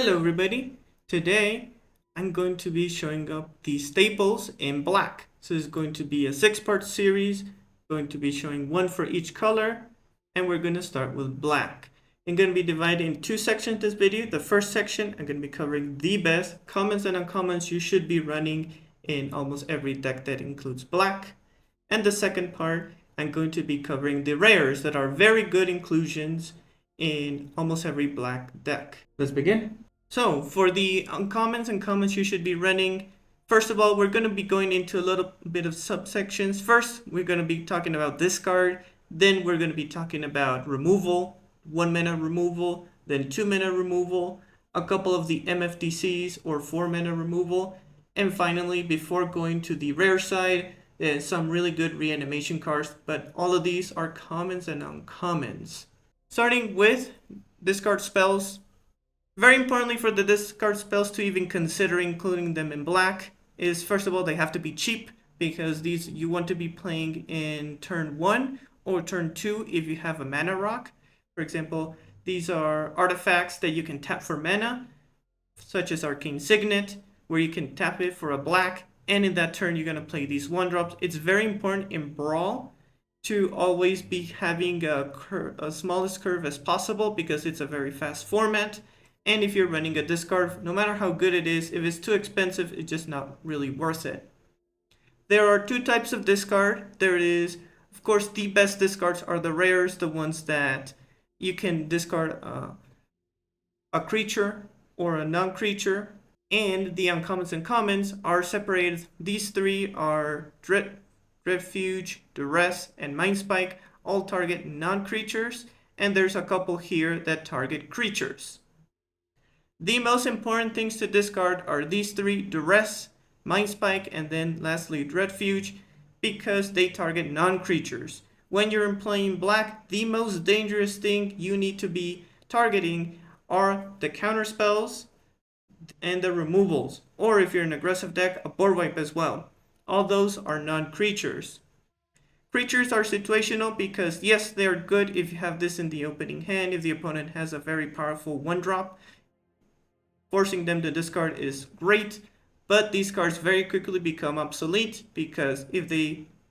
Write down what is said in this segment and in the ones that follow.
Hello everybody, today I'm going to be showing up the staples in black. So it's going to be a 6-part series, going to be showing one for each color, and we're going to start with black. I'm going to be divided in two sections this video. The first section, I'm going to be covering the best commons and uncommons you should be running in almost every deck that includes black. And the second part, I'm going to be covering the rares that are very good inclusions in almost every black deck. Let's begin. So for the uncommons and commons you should be running, first of all, we're going to be going into a little bit of subsections. First, we're going to be talking about discard. Then we're going to be talking about removal, 1 mana removal, then 2 mana removal, a couple of the MFDCs or 4 mana removal. And finally, before going to the rare side, there's some really good reanimation cards, but all of these are commons and uncommons. Starting with discard spells. Very importantly for the discard spells to even consider including them in black is, first of all, they have to be cheap, because these you want to be playing in turn 1 or turn 2 if you have a mana rock. For example, these are artifacts that you can tap for mana, such as Arcane Signet, where you can tap it for a black, and in that turn you're going to play these 1-drops. It's very important in Brawl to always be having a smallest curve as possible, because it's a very fast format. And if you're running a discard, no matter how good it is, if it's too expensive, it's just not really worth it. There are two types of discard. There is, of course, the best discards are the rares, the ones that you can discard a creature or a non-creature. And the uncommons and commons are separated. These three are Refuge, Duress, and Mindspike. All target non-creatures, and there's a couple here that target creatures. The most important things to discard are these three: Duress, Mindspike, and then lastly Refuge, because they target non-creatures. When you're playing black, the most dangerous thing you need to be targeting are the counter spells and the removals, or if you're an aggressive deck, a board wipe as well. All those are non-creatures. Creatures are situational because, yes, they are good if you have this in the opening hand. If the opponent has a very powerful 1-drop, forcing them to discard is great, but these cards very quickly become obsolete, because if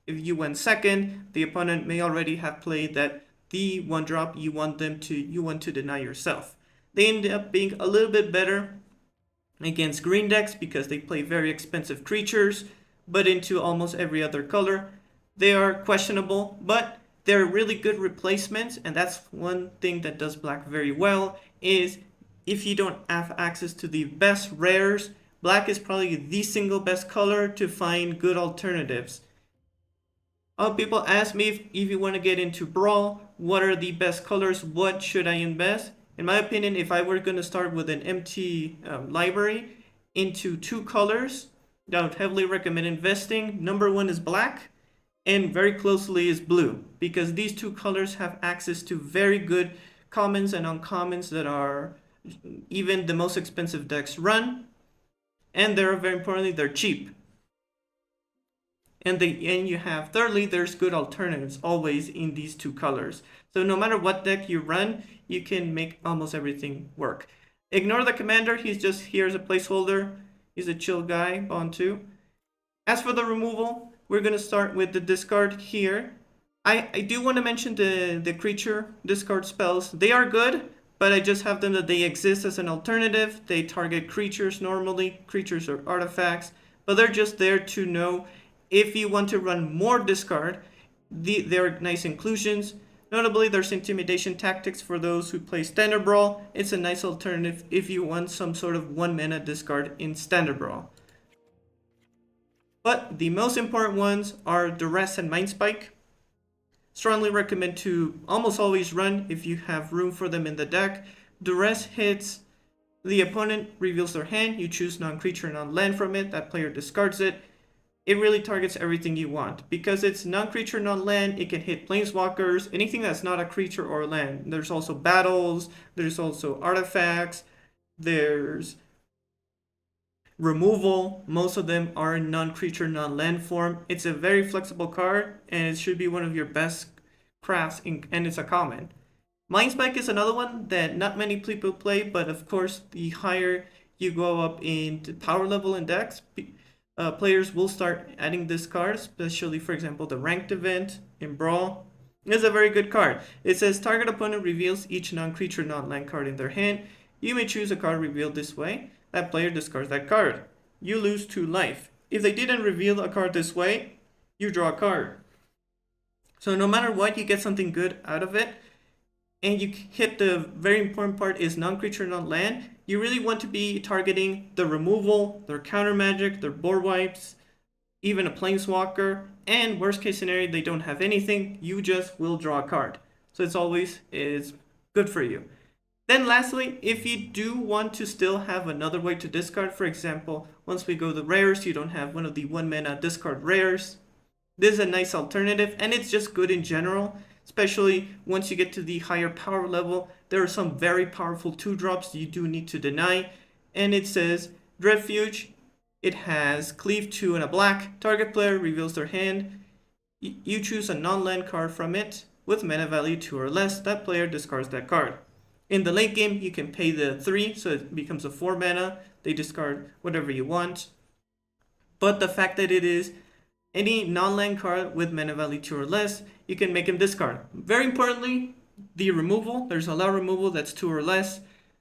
you went second, the opponent may already have played that the 1-drop you want to deny yourself. They end up being a little bit better against green decks because they play very expensive creatures, but into almost every other color they are questionable, but they're really good replacements. And that's one thing that does black very well, is if you don't have access to the best rares, black is probably the single best color to find good alternatives. People ask me if you want to get into Brawl, what are the best colors, what should I invest? In my opinion, if I were going to start with an empty library into 2 colors, I would heavily recommend investing. Number 1 is black, and very closely is blue, because these 2 colors have access to very good commons and uncommons that are even the most expensive decks run, and they're very importantly, they're cheap. And you have, thirdly, there's good alternatives always in these 2 colors. So no matter what deck you run, you can make almost everything work. Ignore the commander, he's just here as a placeholder. He's a chill guy, Bond 2. As for the removal, we're going to start with the discard here. I do want to mention the creature discard spells. They are good, but I just have them that they exist as an alternative. They target creatures normally. Creatures are artifacts, but they're just there to know if you want to run more discard. They're nice inclusions. Notably, there's Intimidation Tactics for those who play Standard Brawl. It's a nice alternative if you want some sort of 1 mana discard in Standard Brawl. But the most important ones are Duress and Mindspike. Strongly recommend to almost always run if you have room for them in the deck. Duress hits, the opponent reveals their hand, you choose non-creature, non-land from it, that player discards it. It really targets everything you want. Because it's non-creature, non-land, it can hit planeswalkers, anything that's not a creature or land. There's also battles, there's also artifacts, there's removal. Most of them are in non-creature, non-land form. It's a very flexible card, and it should be one of your best crafts, and it's a common. Mind Spike is another one that not many people play, but of course, the higher you go up in power level and dex, players will start adding this card, especially, for example, the ranked event in Brawl. It's a very good card. It says target opponent reveals each non-creature, non-land card in their hand. You may choose a card revealed this way. That player discards that card. You lose 2 life. If they didn't reveal a card this way, you draw a card. So no matter what, you get something good out of it. And you hit the very important part is non-creature, non-land. You really want to be targeting the removal, their counter magic, their board wipes, even a planeswalker, and worst case scenario, they don't have anything, you just will draw a card. So it's always is good for you. Then lastly, if you do want to still have another way to discard, for example, once we go the rares, you don't have one of the 1 mana discard rares. This is a nice alternative, and it's just good in general, especially once you get to the higher power level. There are some very powerful 2-drops you do need to deny, and it says Refuge. It has Cleave 2 and a black. Target player reveals their hand. You choose a non-land card from it with mana value 2 or less. That player discards that card. In the late game, you can pay the 3, so it becomes a 4 mana. They discard whatever you want. But the fact that it is any non-land card with mana value 2 or less, you can make him discard. Very importantly, the removal. There's a lot of removal that's 2 or less.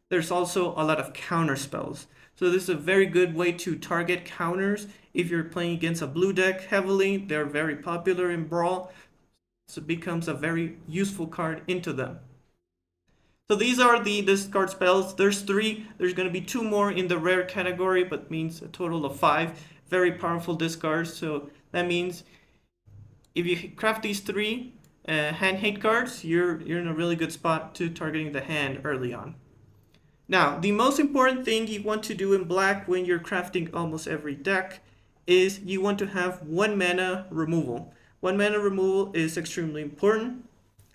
There's also a lot of counter spells. So this is a very good way to target counters. If you're playing against a blue deck heavily, they're very popular in Brawl. So it becomes a very useful card into them. So these are the discard spells. There's 3. There's going to be 2 more in the rare category, but means a total of 5. Very powerful discards. So that means if you craft these 3 hand hate cards, you're in a really good spot to targeting the hand early on. Now, the most important thing you want to do in black when you're crafting almost every deck is you want to have 1 mana removal. 1 mana removal is extremely important,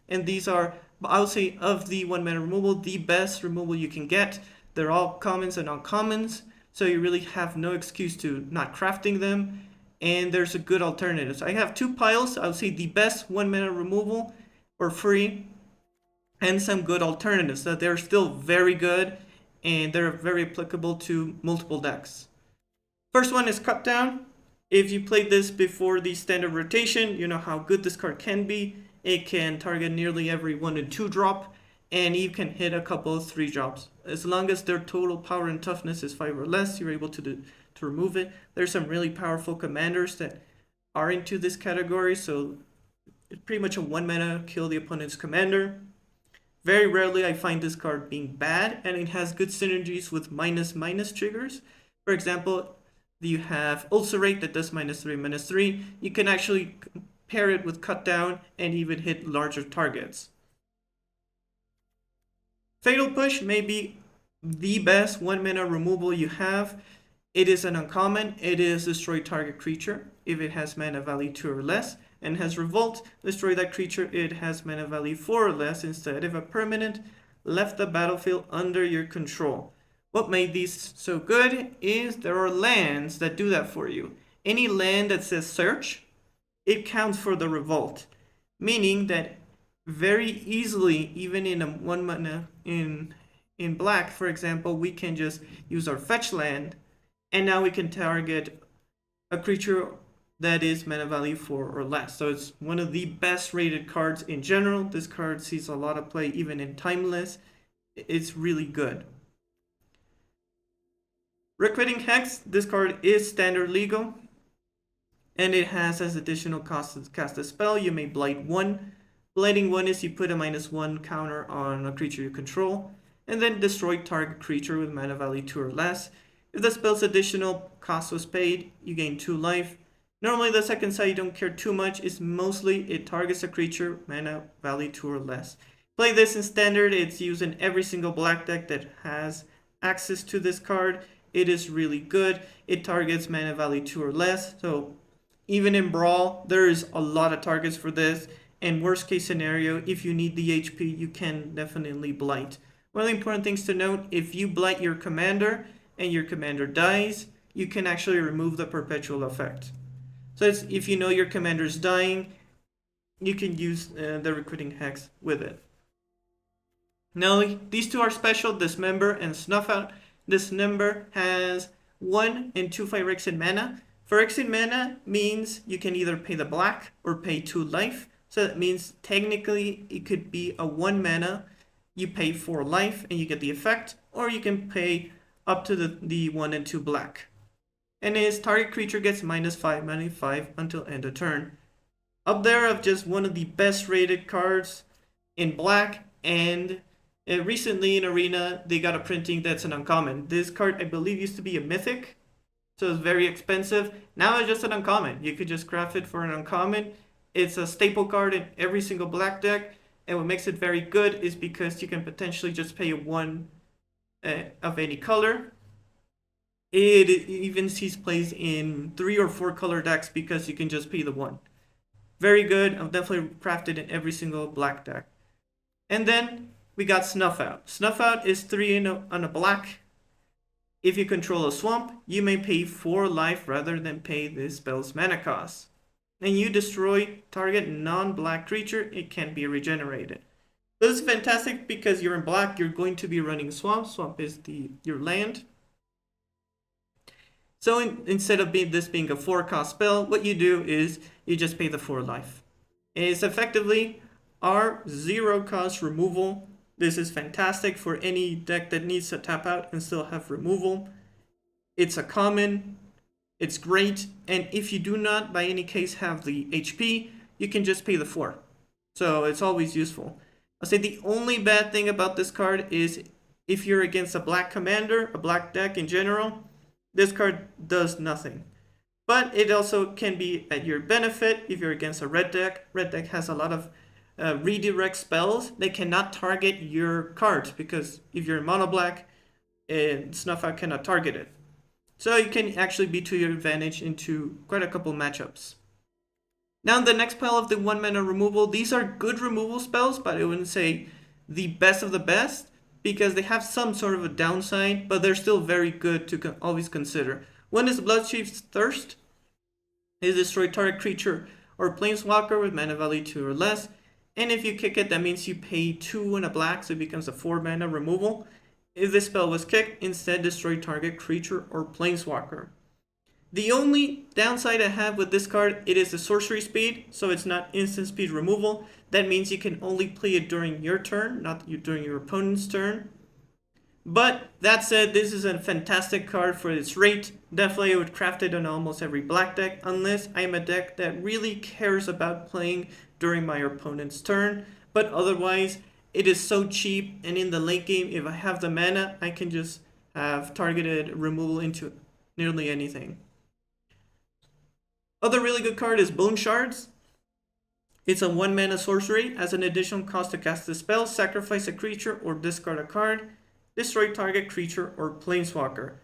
and these are, I would say, of the 1 mana removal, the best removal you can get. They're all commons and uncommons, so you really have no excuse to not crafting them, and there's a good alternative. So I have 2 piles. I would say the best 1 mana removal or free, and some good alternatives that they're still very good and they're very applicable to multiple decks. First one is Cut Down. If you played this before the standard rotation, you know how good this card can be. It can target nearly every 1 and 2 drop, and you can hit a couple of 3 drops. As long as their total power and toughness is 5 or less, you're able to remove it. There's some really powerful commanders that are into this category, so it's pretty much a 1 mana kill the opponent's commander. Very rarely I find this card being bad, and it has good synergies with ---- triggers. For example, you have Ulcerate that does -3/-3. You can actually pair it with Cut Down and even hit larger targets. Fatal Push may be the best 1 mana removal you have. It is an uncommon. It is destroy target creature if it has mana value 2 or less, and has Revolt. Destroy that creature, it has mana value 4 or less instead if a permanent left the battlefield under your control. What made these so good is there are lands that do that for you. Any land that says search, it counts for the Revolt, meaning that very easily, even in a 1 mana in black, for example, we can just use our fetch land, and now we can target a creature that is mana value 4 or less. So it's one of the best rated cards in general. This card sees a lot of play even in Timeless. It's really good. Requiting Hex, this card is standard legal, and it has as additional cost to cast a spell. You may Blight 1. Blighting 1 is you put a -1 counter on a creature you control, and then destroy target creature with mana value 2 or less. If the spell's additional cost was paid, you gain 2 life. Normally the second side you don't care too much. It's mostly it targets a creature, mana value 2 or less. Play this in standard. It's used in every single black deck that has access to this card. It is really good. It targets mana value 2 or less. So even in Brawl, there is a lot of targets for this. And worst case scenario, if you need the HP, you can definitely Blight. One of the important things to note, if you Blight your commander and your commander dies, you can actually remove the perpetual effect. So it's, if you know your commander is dying, you can use the Requiting Hex with it. Now, these two are special, Dismember and Snuff Out. Dismember has 1 and 2 Phyrexian mana. Phyrexian mana means you can either pay the black or pay 2 life. So that means technically it could be a 1 mana, you pay 4 life and you get the effect, or you can pay up to the 1 and 2 black. And his target creature gets -5/-5 until end of turn. Up there of just one of the best rated cards in black, and recently in Arena they got a printing that's an uncommon. This card I believe used to be a mythic, so it's very expensive. Now it's just an uncommon. You could just craft it for an uncommon. It's a staple card in every single black deck, and what makes it very good is because you can potentially just pay 1 of any color. It even sees plays in 3 or 4 color decks because you can just pay the 1. Very good. I've definitely crafted in every single black deck. And then we got Snuff Out. Snuff Out is 3 on a black. If you control a swamp, you may pay 4 life rather than pay this spell's mana cost. And you destroy target non-black creature, it can be regenerated. This is fantastic because you're in black, you're going to be running Swamp. Swamp is your land. So instead of this being a 4-cost spell, what you do is you just pay the 4 life. It's effectively our 0-cost removal. This is fantastic for any deck that needs to tap out and still have removal. It's a common, it's great, and if you do not by any case have the HP, you can just pay the 4. So it's always useful. I'll say the only bad thing about this card is if you're against a black commander, a black deck in general, this card does nothing. But it also can be at your benefit if you're against a red deck. Red deck has a lot of redirect spells. They cannot target your cards because if you're in mono black, Snuff Out cannot target it. So you can actually be to your advantage into quite a couple matchups. Now the next pile of the 1 mana removal, these are good removal spells, but I wouldn't say the best of the best, because they have some sort of a downside, but they're still very good to always consider. One is Bloodchief's Thirst. It destroy target creature or planeswalker with mana value 2 or less, and if you kick it, that means you pay 2 and a black, so it becomes a 4 mana removal. If this spell was kicked, instead destroy target creature or planeswalker. The only downside I have with this card, it is the sorcery speed, so it's not instant speed removal. That means you can only play it during your turn, not during your opponent's turn. But that said, this is a fantastic card for its rate. Definitely I would craft it on almost every black deck, unless I'm a deck that really cares about playing during my opponent's turn. But otherwise, it is so cheap, and in the late game, if I have the mana, I can just have targeted removal into nearly anything. Other really good card is Bone Shards. It's a 1 mana sorcery. As an additional cost to cast the spell, sacrifice a creature or discard a card. Destroy target creature or planeswalker.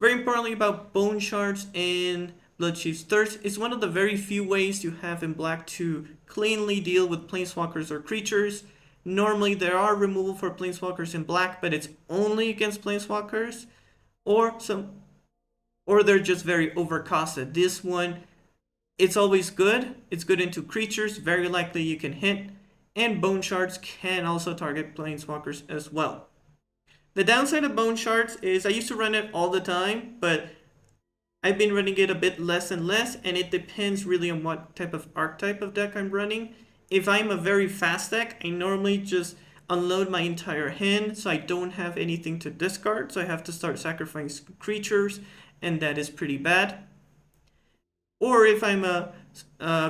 Very importantly about Bone Shards and Bloodchief's Thirst, it's one of the very few ways you have in black to cleanly deal with planeswalkers or creatures. Normally there are removal for planeswalkers in black, but it's only against planeswalkers, or they're just very overcosted. This one, it's always good. It's good into creatures, very likely you can hit, and Bone Shards can also target planeswalkers as well. The downside of Bone Shards is I used to run it all the time, but I've been running it a bit less and less, and it depends really on what type of archetype of deck I'm running. If I'm a very fast deck, I normally just unload my entire hand, so I don't have anything to discard, so I have to start sacrificing creatures, and that is pretty bad. Or if I'm a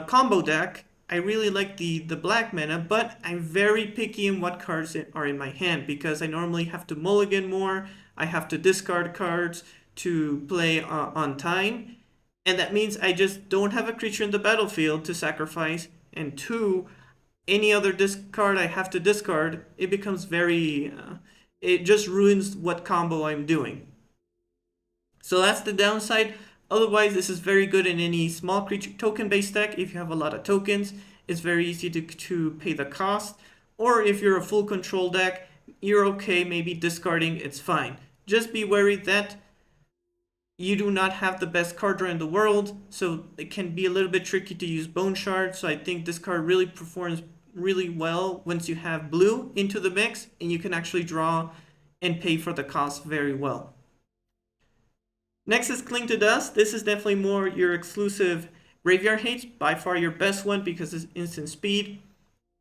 combo deck, I really like the black mana, but I'm very picky in what cards are in my hand, because I normally have to mulligan more, I have to discard cards to play on time, and that means I just don't have a creature in the battlefield to sacrifice, and 2, any other card I have to discard, it becomes very, it just ruins what combo I'm doing. So that's the downside. Otherwise, this is very good in any small creature token-based deck. If you have a lot of tokens, it's very easy to pay the cost. Or if you're a full control deck, you're okay, maybe discarding, it's fine. Just be wary that you do not have the best card draw in the world, so it can be a little bit tricky to use Bone Shard. So I think this card really performs really well once you have blue into the mix, and you can actually draw and pay for the cost very well. Next is Cling to Dust. This is definitely more your exclusive graveyard hate, by far your best one because it's instant speed.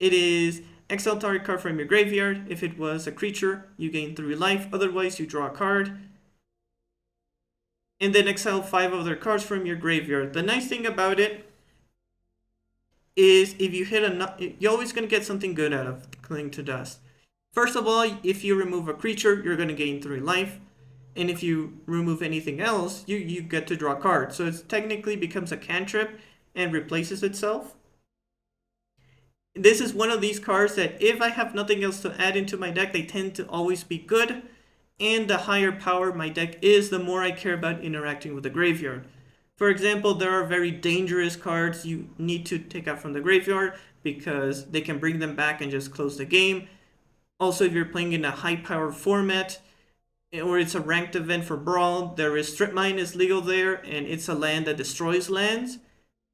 It is exile target card from your graveyard. If it was a creature, you gain 3 life, otherwise you draw a card. And then exile 5 other cards from your graveyard. The nice thing about it is if you hit you're always going to get something good out of Cling to Dust. First of all, if you remove a creature, you're going to gain 3 life. And if you remove anything else, you get to draw cards. So it technically becomes a cantrip and replaces itself. This is one of these cards that if I have nothing else to add into my deck, they tend to always be good. And the higher power my deck is, the more I care about interacting with the graveyard. For example, there are very dangerous cards you need to take out from the graveyard because they can bring them back and just close the game. Also, if you're playing in a high power format, or it's a ranked event for Brawl, there is Strip Mine is legal there, and it's a land that destroys lands.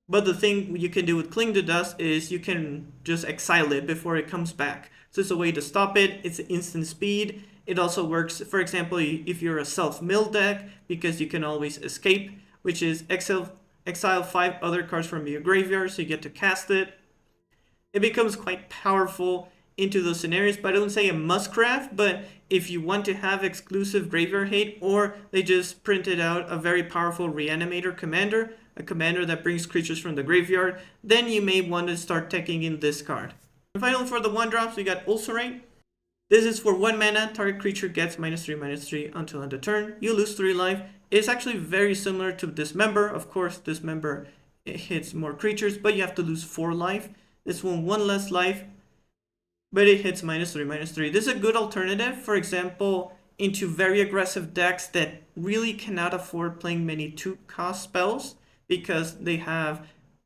But the thing you can do with Cling to Dust is you can just exile it before it comes back. So it's a way to stop it. It's instant speed. It also works, for example, if you're a self-mill deck, because you can always escape, which is exile 5 other cards from your graveyard, so you get to cast it. It becomes quite powerful into those scenarios, but I don't say a must craft, but if you want to have exclusive graveyard hate, or they just printed out a very powerful Reanimator commander, a commander that brings creatures from the graveyard, then you may want to start taking in this card. And finally, for the 1-drops, we got Ulcerate. This is for 1 mana, target creature gets -3/-3 until end of turn. You lose 3 life. It's actually very similar to Dismember. Of course, Dismember it hits more creatures, but you have to lose 4 life. This one less life, but it hits -3/-3. This is a good alternative, for example, into very aggressive decks that really cannot afford playing many 2-cost spells because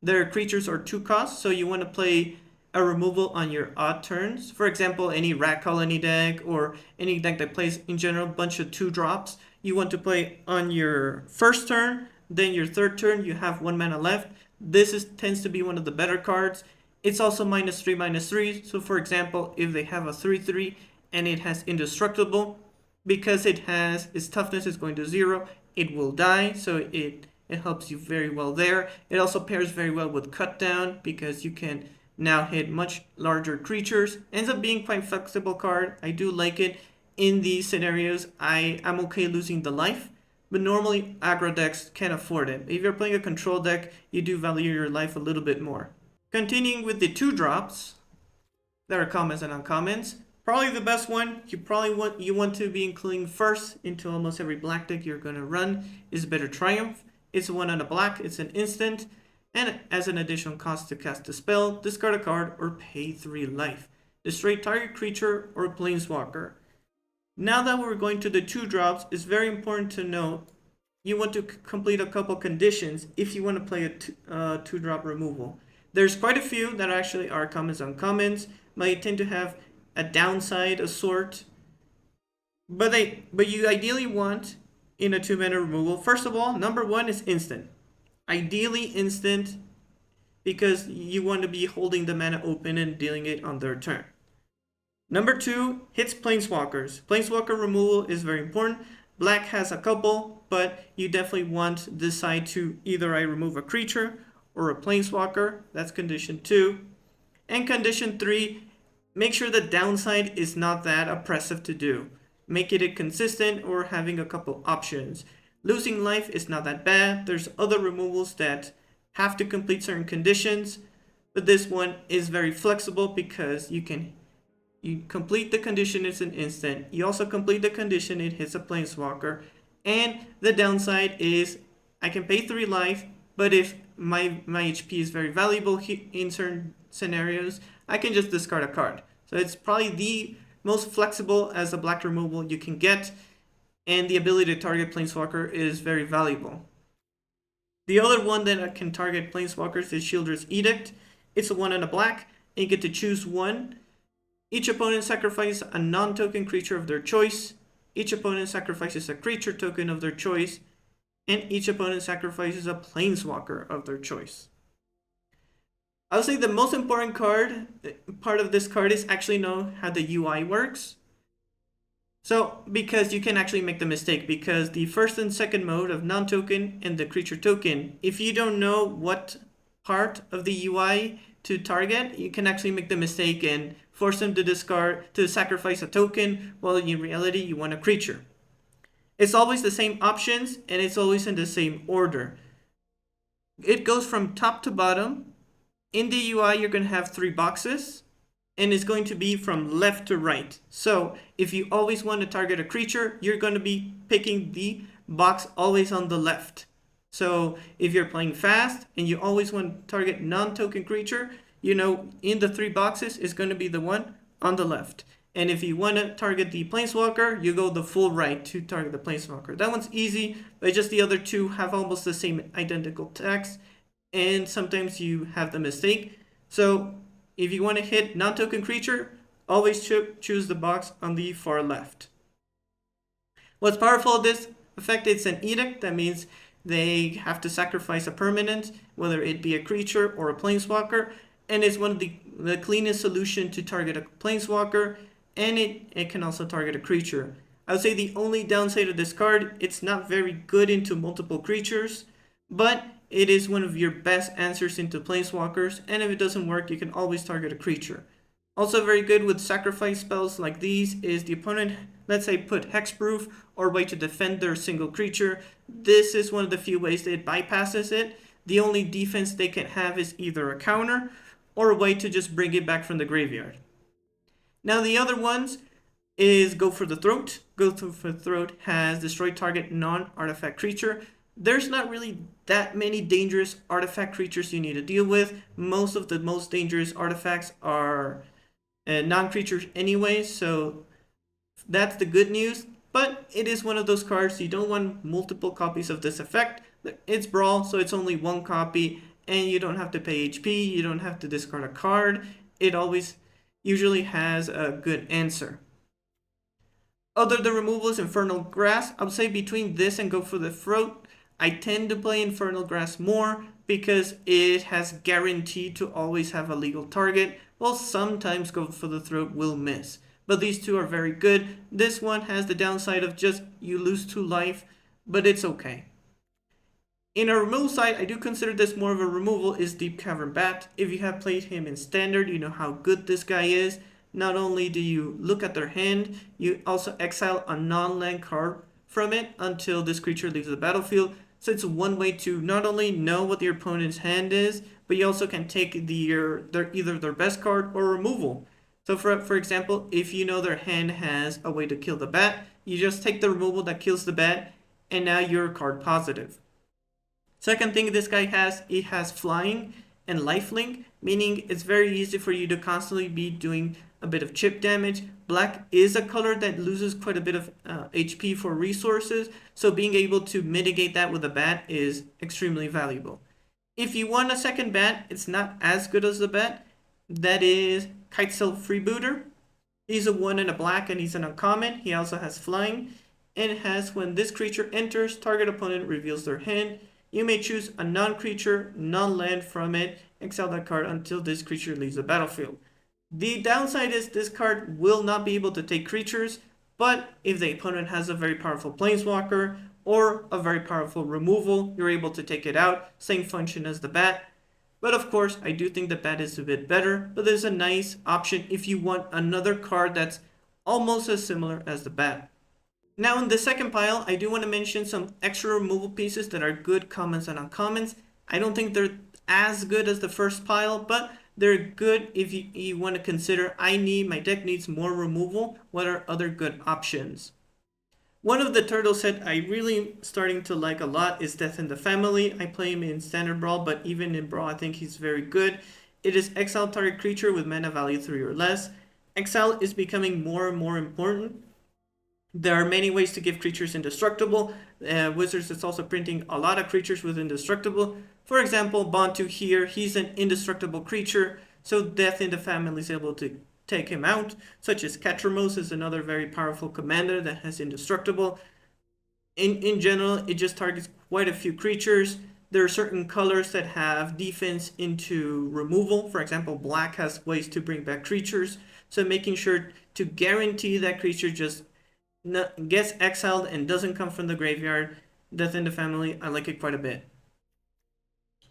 their creatures are 2 costs, so you want to play a removal on your odd turns. For example, any Rat Colony deck or any deck that plays in general a bunch of 2-drops, you want to play on your first turn, then your third turn you have 1 mana left. This tends to be one of the better cards. It's also -3/-3, so for example, if they have a 3/3 and it has Indestructible, because its toughness is going to 0, it will die, so it helps you very well there. It also pairs very well with Cut Down because you can now hit much larger creatures. Ends up being quite flexible card. I do like it. In these scenarios, I'm okay losing the life, but normally aggro decks can't afford it. If you're playing a control deck, you do value your life a little bit more. Continuing with the 2-drops, there are commons and uncommons. Probably the best one, you want to be including first into almost every black deck you're going to run, is Bitter Triumph. It's 1 on a black, it's an instant, and as an additional cost to cast a spell, discard a card or pay 3 life. Destroy target creature or planeswalker. Now that we're going to the 2-drops, it's very important to note you want to complete a couple conditions if you want to play a 2-drop removal. There's quite a few that actually are commons and uncommons. Might tend to have a downside of sort, but you ideally want in a 2-mana removal. First of all, number 1 is instant. Ideally instant because you want to be holding the mana open and dealing it on their turn. Number 2 hits planeswalkers. Planeswalker removal is very important. Black has a couple, but you definitely want this side to either I remove a creature or a planeswalker. That's condition 2. And condition 3, make sure the downside is not that oppressive to do. Make it consistent or having a couple options. Losing life is not that bad. There's other removals that have to complete certain conditions, but this one is very flexible because you complete the condition, it's an instant. You also complete the condition, it hits a planeswalker. And the downside is I can pay 3 life, but if my HP is very valuable in certain scenarios, I can just discard a card. So it's probably the most flexible as a black removal you can get, and the ability to target planeswalker is very valuable. The other one that can target planeswalkers is Shieldred's Edict. It's a 1 and a black, and you get to choose one. Each opponent sacrifices a non-token creature of their choice. Each opponent sacrifices a creature token of their choice, and each opponent sacrifices a planeswalker of their choice. I would say the most important part of this card is actually know how the UI works. So, because you can actually make the mistake, because the first and second mode of non-token and the creature token, if you don't know what part of the UI to target, you can actually make the mistake and force them to sacrifice a token, while in reality you want a creature. It's always the same options, and it's always in the same order. It goes from top to bottom. In the UI, you're going to have 3 boxes, and it's going to be from left to right. So if you always want to target a creature, you're going to be picking the box always on the left. So if you're playing fast and you always want to target non-token creature, you know in the 3 boxes is going to be the one on the left. And if you want to target the planeswalker, you go the full right to target the planeswalker. That one's easy, but just the other two have almost the same identical text, and sometimes you have the mistake. So if you want to hit non-token creature, always choose the box on the far left. What's powerful of this effect, it's an edict. That means they have to sacrifice a permanent, whether it be a creature or a planeswalker, and it's one of the cleanest solution to target a planeswalker, and it can also target a creature. I would say the only downside of this card, it's not very good into multiple creatures, but it is one of your best answers into planeswalkers, and if it doesn't work, you can always target a creature. Also very good with sacrifice spells like these is the opponent, let's say, put hexproof or way to defend their single creature. This is one of the few ways that it bypasses it. The only defense they can have is either a counter or a way to just bring it back from the graveyard. Now the other ones is Go for the Throat. Go for the Throat has destroy target non-artifact creature. There's not really that many dangerous artifact creatures you need to deal with. Most of the most dangerous artifacts are non-creatures anyway, so that's the good news. But it is one of those cards you don't want multiple copies of this effect. It's Brawl, so it's only 1 copy, and you don't have to pay HP, you don't have to discard a card. It always usually has a good answer. Other than removal is Infernal Grass. I would say between this and Go for the Throat, I tend to play Infernal Grass more because it has guaranteed to always have a legal target, while sometimes Go for the Throat will miss. But these two are very good. This one has the downside of just you lose 2 life, but it's okay. In a removal side, I do consider this more of a removal, is Deep Cavern Bat. If you have played him in Standard, you know how good this guy is. Not only do you look at their hand, you also exile a non-land card from it until this creature leaves the battlefield. So it's one way to not only know what your opponent's hand is, but you also can take either their best card or removal. So for example, if you know their hand has a way to kill the bat, you just take the removal that kills the bat, and now you're card positive. Second thing this guy has, it has flying and lifelink, meaning it's very easy for you to constantly be doing a bit of chip damage. Black is a color that loses quite a bit of HP for resources, so being able to mitigate that with a bat is extremely valuable. If you want a second bat, it's not as good as the bat. That is Kitesail Freebooter. He's a 1 and a black, and he's an uncommon. He also has flying, and it has when this creature enters, target opponent reveals their hand. You may choose a non-creature, non-land from it, exile that card until this creature leaves the battlefield. The downside is this card will not be able to take creatures, but if the opponent has a very powerful planeswalker or a very powerful removal, you're able to take it out. Same function as the bat. But of course, I do think the bat is a bit better, but there's a nice option if you want another card that's almost as similar as the bat. Now in the second pile, I do want to mention some extra removal pieces that are good commons and uncommons. I don't think they're as good as the first pile, but they're good if you want to consider, my deck needs more removal. What are other good options? One of the turtle set I really starting to like a lot is Death in the Family. I play him in Standard Brawl, but even in Brawl I think he's very good. It is exile target creature with mana value 3 or less. Exile is becoming more and more important. There are many ways to give creatures indestructible. Wizards is also printing a lot of creatures with indestructible. For example, Bantu here, he's an indestructible creature, so Death in the Family is able to take him out, such as Catramos is another very powerful commander that has indestructible. In general, it just targets quite a few creatures. there are certain colors that have defense into removal. For example, black has ways to bring back creatures. So making sure to guarantee that creature just gets exiled and doesn't come from the graveyard. Death in the Family, I like it quite a bit.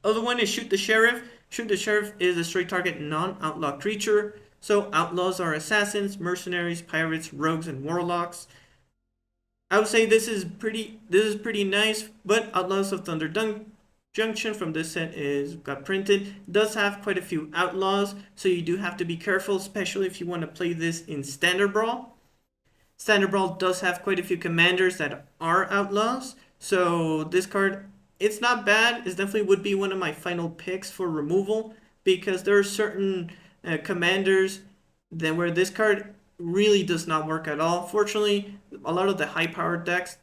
Other one is Shoot the Sheriff. Shoot the Sheriff is a straight target non-outlaw creature. So outlaws are assassins, mercenaries, pirates, rogues, and warlocks. I would say this is pretty nice, but Outlaws of Thunder Junction from this set got printed. It does have quite a few outlaws, so you do have to be careful, especially if you want to play this in Standard Brawl. Standard Brawl does have quite a few commanders that are outlaws, so this card, it's not bad. It definitely would be one of my final picks for removal, because there are certain commanders that where this card really does not work at all. Fortunately, a lot of the high-powered decks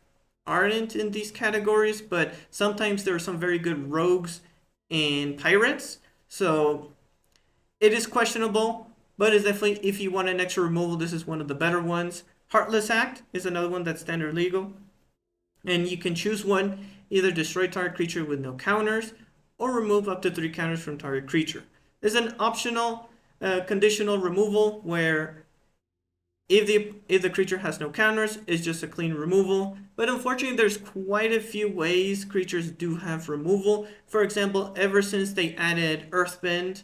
aren't in these categories, but sometimes there are some very good rogues and pirates, so it is questionable, but it's definitely, if you want an extra removal, this is one of the better ones. Heartless Act is another one that's standard legal, and you can choose one, either destroy target creature with no counters, or remove up to 3 counters from target creature. There's an optional conditional removal where if the creature has no counters, it's just a clean removal. But unfortunately, there's quite a few ways creatures do have removal. For example, ever since they added Earthbend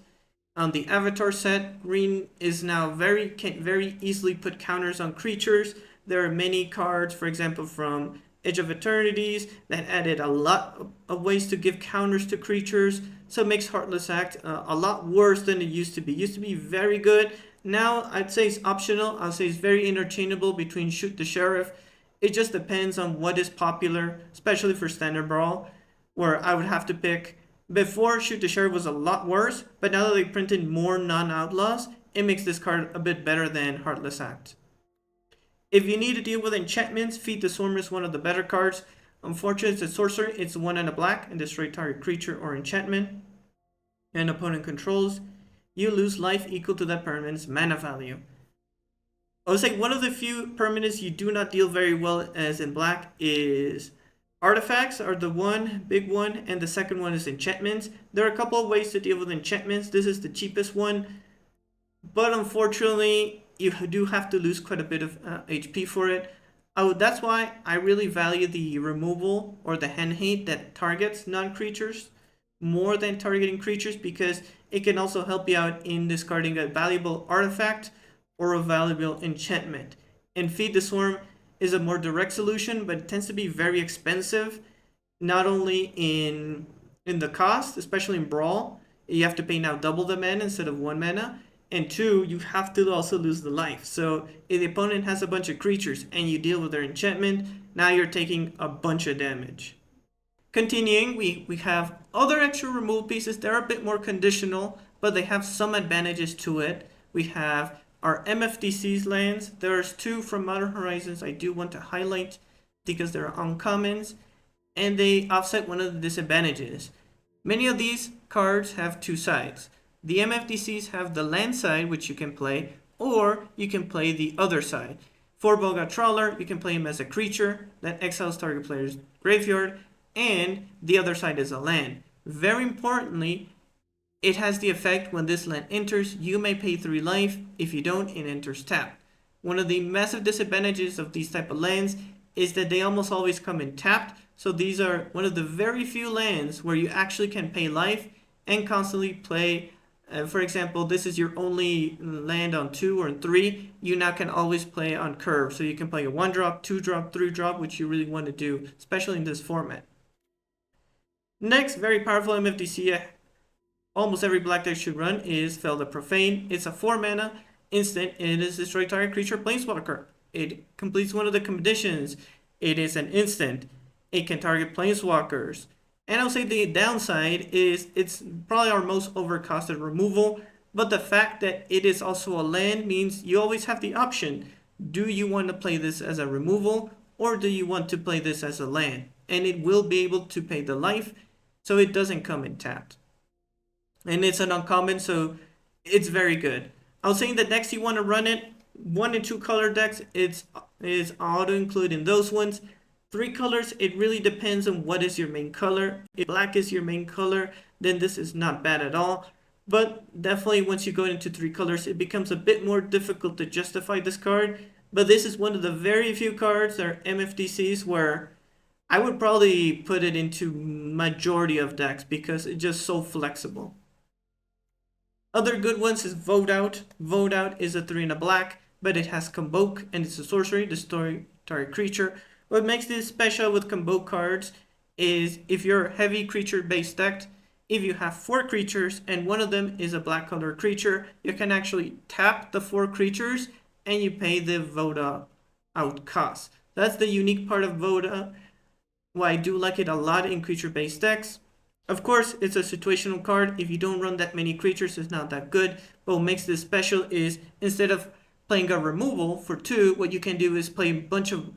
on the Avatar set, green is now can very easily put counters on creatures. There are many cards, for example, from Edge of Eternities that added a lot of ways to give counters to creatures. So it makes Heartless Act a lot worse than it used to be. It used to be very good. Now, I'd say it's optional. I'll say it's very interchangeable between Shoot the Sheriff. It just depends on what is popular, especially for Standard Brawl, where I would have to pick. Before, Shoot the Sheriff was a lot worse, but now that they printed more non-outlaws, it makes this card a bit better than Heartless Act. If you need to deal with enchantments, Feed the Swarm is one of the better cards. Unfortunately, it's a sorcerer. It's 1 and a black, and destroy target creature or enchantment an opponent controls. You lose life equal to that permanent's mana value. I would say one of the few permanents you do not deal very well as in black is artifacts are the one big one, and the second one is enchantments. There are a couple of ways to deal with enchantments. This is the cheapest one, but unfortunately you do have to lose quite a bit of HP for it. That's why I really value the removal or the hand hate that targets non-creatures more than targeting creatures, because it can also help you out in discarding a valuable artifact or a valuable enchantment. And Feed the Swarm is a more direct solution, but it tends to be very expensive, not only in the cost, especially in Brawl. You have to pay now double the mana instead of 1 mana, and 2, you have to also lose the life. So if the opponent has a bunch of creatures and you deal with their enchantment, now you're taking a bunch of damage. Continuing, we have other extra removal pieces. They're a bit more conditional, but they have some advantages to it. We have our MFDC's lands. There's 2 from Modern Horizons I do want to highlight because they're uncommons, and they offset one of the disadvantages. Many of these cards have 2 sides. The MFDCs have the land side, which you can play, or you can play the other side. For Boga Trawler, you can play him as a creature that exiles target player's graveyard, and the other side is a land. Very importantly, it has the effect when this land enters, you may pay 3 life. If you don't, it enters tapped. One of the massive disadvantages of these type of lands is that they almost always come in tapped. So these are one of the very few lands where you actually can pay life and constantly play. For example, this is your only land on 2 or 3. You now can always play on curve. So you can play a 1-drop, 2-drop, 3-drop, which you really want to do, especially in this format. Next, very powerful MFDC almost every black deck should run is Fel the Profane. It's a 4 mana instant, and it is destroy target creature planeswalker. It completes one of the conditions. It is an instant. It can target planeswalkers. And I'll say the downside is it's probably our most overcosted removal, but the fact that it is also a land means you always have the option. Do you want to play this as a removal, or do you want to play this as a land? And it will be able to pay the life, so it doesn't come in tapped. And it's an uncommon, so it's very good. I was saying that next you want to run it, 1 and 2 color decks, is auto include in those ones. Three colors, it really depends on what is your main color. If black is your main color, then this is not bad at all. But definitely once you go into three colors, it becomes a bit more difficult to justify this card. But this is one of the very few cards that are MFDCs where I would probably put it into majority of decks because it's just so flexible. Other good ones is Vote Out. Vote Out is a 3 and a black, but it has Convoke and it's a sorcery, destroy target creature. What makes this special with Convoke cards is if you're heavy creature based deck, if you have 4 creatures and one of them is a black color creature, you can actually tap the 4 creatures and you pay the Vote Out cost. That's the unique part of Vote Out. Why I do like it a lot in creature based decks. Of course, it's a situational card. If you don't run that many creatures, it's not that good. But what makes this special is instead of playing a removal for 2, what you can do is play a bunch of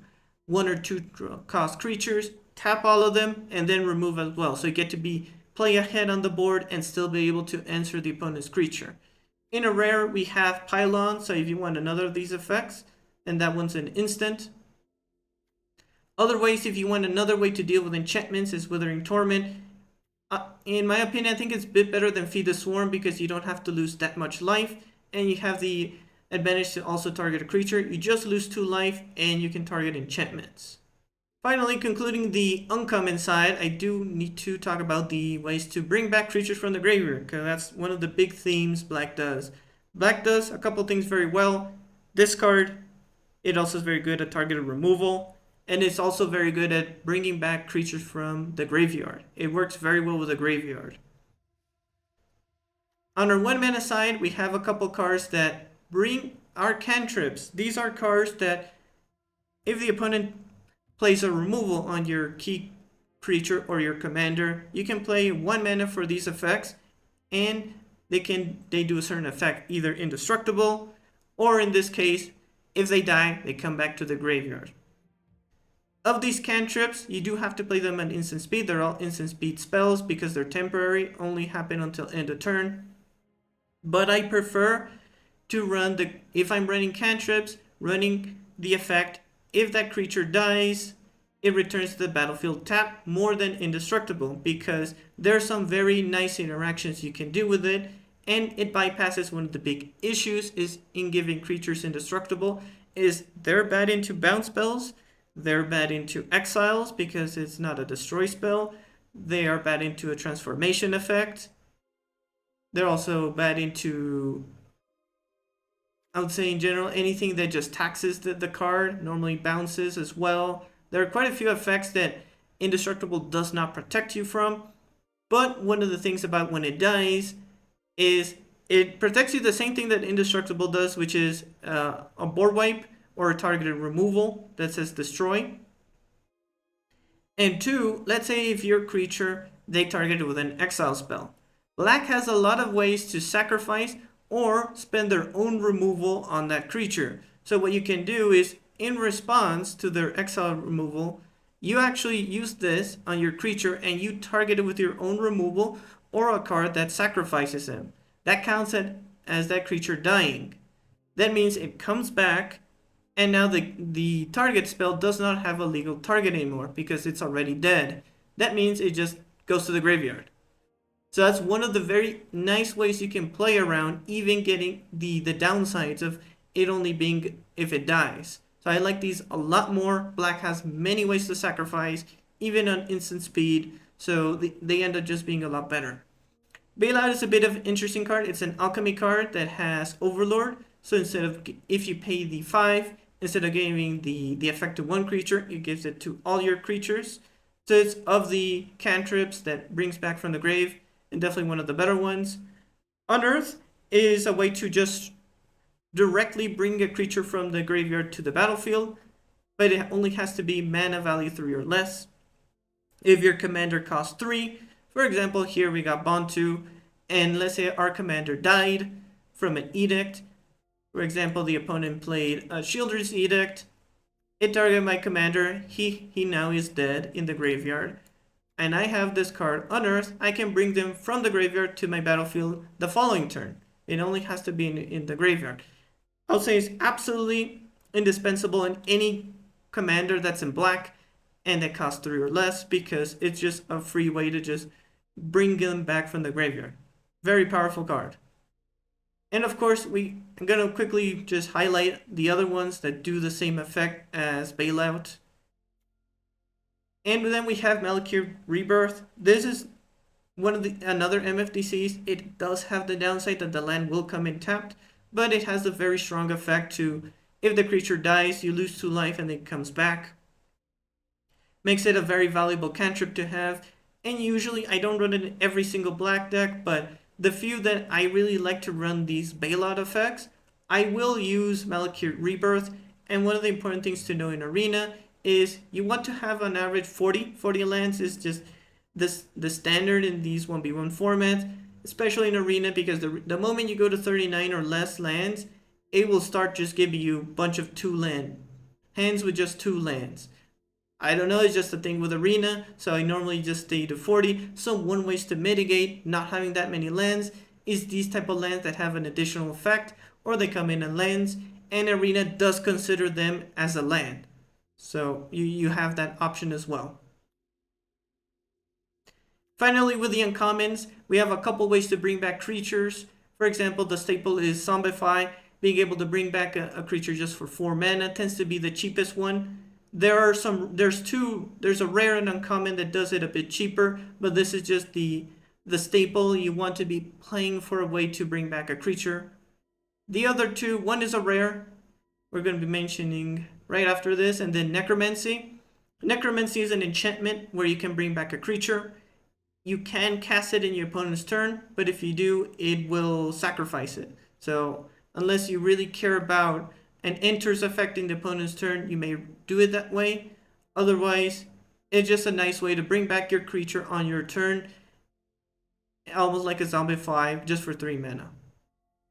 1 or 2 cost creatures, tap all of them, and then remove as well. So you get to play ahead on the board and still be able to answer the opponent's creature. In a rare, we have Pylon, so if you want another of these effects, then that one's an instant. Other ways, if you want another way to deal with enchantments, is Withering Torment. In my opinion, I think it's a bit better than Feed the Swarm because you don't have to lose that much life, and you have the advantage to also target a creature. You just lose 2 life, and you can target enchantments. Finally, concluding the uncommon side, I do need to talk about the ways to bring back creatures from the graveyard, because that's one of the big themes Black does. Black does a couple things very well. Discard, it also is very good at targeted removal. And it's also very good at bringing back creatures from the graveyard. It works very well with the graveyard. On our 1 mana side, we have a couple cards that bring our cantrips. These are cards that, if the opponent plays a removal on your key creature or your commander, you can play 1 mana for these effects, and they do a certain effect, either indestructible, or in this case, if they die, they come back to the graveyard. Of these cantrips, you do have to play them at instant speed. They're all instant speed spells because they're temporary, only happen until end of turn. But I prefer to run if I'm running cantrips, running the effect, if that creature dies, it returns to the battlefield tapped more than indestructible because there are some very nice interactions you can do with it, and it bypasses one of the big issues is in giving creatures indestructible is they're bad into bounce spells. They're bad into exiles because it's not a destroy spell. They are bad into a transformation effect. They're also bad into, I would say in general, anything that just taxes the card, normally bounces as well. There are quite a few effects that Indestructible does not protect you from. But one of the things about when it dies is it protects you the same thing that Indestructible does, which is a board wipe or a targeted removal that says destroy. And 2, let's say if your creature, they targeted with an exile spell. Black has a lot of ways to sacrifice or spend their own removal on that creature. So what you can do is, in response to their exile removal, you actually use this on your creature and you target it with your own removal or a card that sacrifices him. That counts as that creature dying. That means it comes back, and now the target spell does not have a legal target anymore because it's already dead. That means it just goes to the graveyard. So that's one of the very nice ways you can play around, even getting the downsides of it only being if it dies. So I like these a lot more. Black has many ways to sacrifice, even on instant speed, so they end up just being a lot better. Bailout is a bit of an interesting card. It's an alchemy card that has Overlord. So instead of, if you pay the 5, instead of giving the effect to one creature, it gives it to all your creatures. So it's of the cantrips that brings back from the grave, and definitely one of the better ones. Unearth is a way to just directly bring a creature from the graveyard to the battlefield, but it only has to be mana value 3 or less. If your commander costs 3, for example, here we got Bontu, and let's say our commander died from an edict. For example, the opponent played a Shieldred's Edict. It targeted my commander. He now is dead in the graveyard. And I have this card, Unearth. I can bring them from the graveyard to my battlefield the following turn. It only has to be in the graveyard. I would say it's absolutely indispensable in any commander that's in black. and that cost 3 or less, because it's just a free way to just bring them back from the graveyard. Very powerful card. And of course, I'm gonna quickly just highlight the other ones that do the same effect as Bailout. And then we have Malakir Rebirth. This is another MFDCs. It does have the downside that the land will come in tapped, but it has a very strong effect to, if the creature dies, you lose 2 life and it comes back. Makes it a very valuable cantrip to have, and usually I don't run it in every single black deck, but the few that I really like to run these bailout effects, I will use Malakir Rebirth. And one of the important things to know in Arena is you want to have an average 40 lands is just the standard in these 1v1 formats, especially in Arena, because the moment you go to 39 or less lands, it will start just giving you a bunch of 2 land hands with just 2 lands. I don't know, it's just a thing with Arena, so I normally just stay to 40. So one way to mitigate not having that many lands is these type of lands that have an additional effect, or they come in as lands, and Arena does consider them as a land. So you have that option as well. Finally, with the uncommons, we have a couple ways to bring back creatures. For example, the staple is Zombify. Being able to bring back a creature just for 4 mana tends to be the cheapest one. There's a rare and uncommon that does it a bit cheaper, but this is just the staple. You want to be playing for a way to bring back a creature. The other two, one is a rare, we're going to be mentioning right after this, and then Necromancy. Necromancy is an enchantment where you can bring back a creature. You can cast it in your opponent's turn, but if you do, it will sacrifice it. So unless you really care about and enters affecting the opponent's turn, you may do it that way. Otherwise, it's just a nice way to bring back your creature on your turn, almost like a Zombify, just for 3 mana.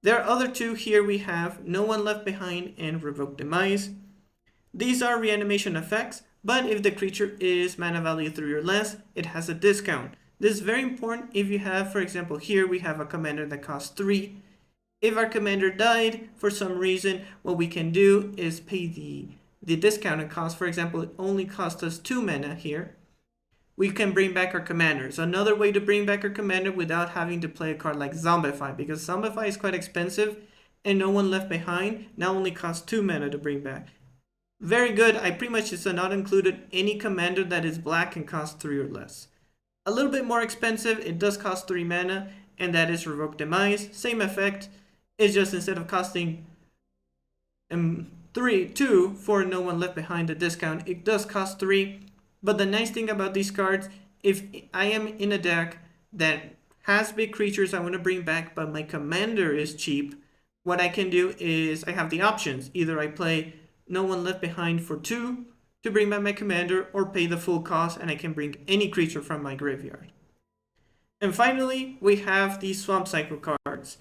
There are other two here. We have No One Left Behind and Revoke Demise. These are reanimation effects, but if the creature is mana value 3 or less, it has a discount. This is very important if you have, for example, here we have a commander that costs 3. If our commander died for some reason, what we can do is pay the discounted cost. For example, it only cost us 2 mana here. We can bring back our commander. So another way to bring back our commander without having to play a card like Zombify, because Zombify is quite expensive, and No One Left Behind now only costs 2 mana to bring back. Very good. I pretty much just not included any commander that is black and costs 3 or less. A little bit more expensive, it does cost 3 mana, and that is Revoke Demise. Same effect. It's just instead of costing 2 for No One Left Behind the discount, it does cost 3. But the nice thing about these cards, if I am in a deck that has big creatures I want to bring back, but my commander is cheap, what I can do is I have the options. Either I play No One Left Behind for 2 to bring back my commander, or pay the full cost and I can bring any creature from my graveyard. And finally, we have these Swamp Cycle cards.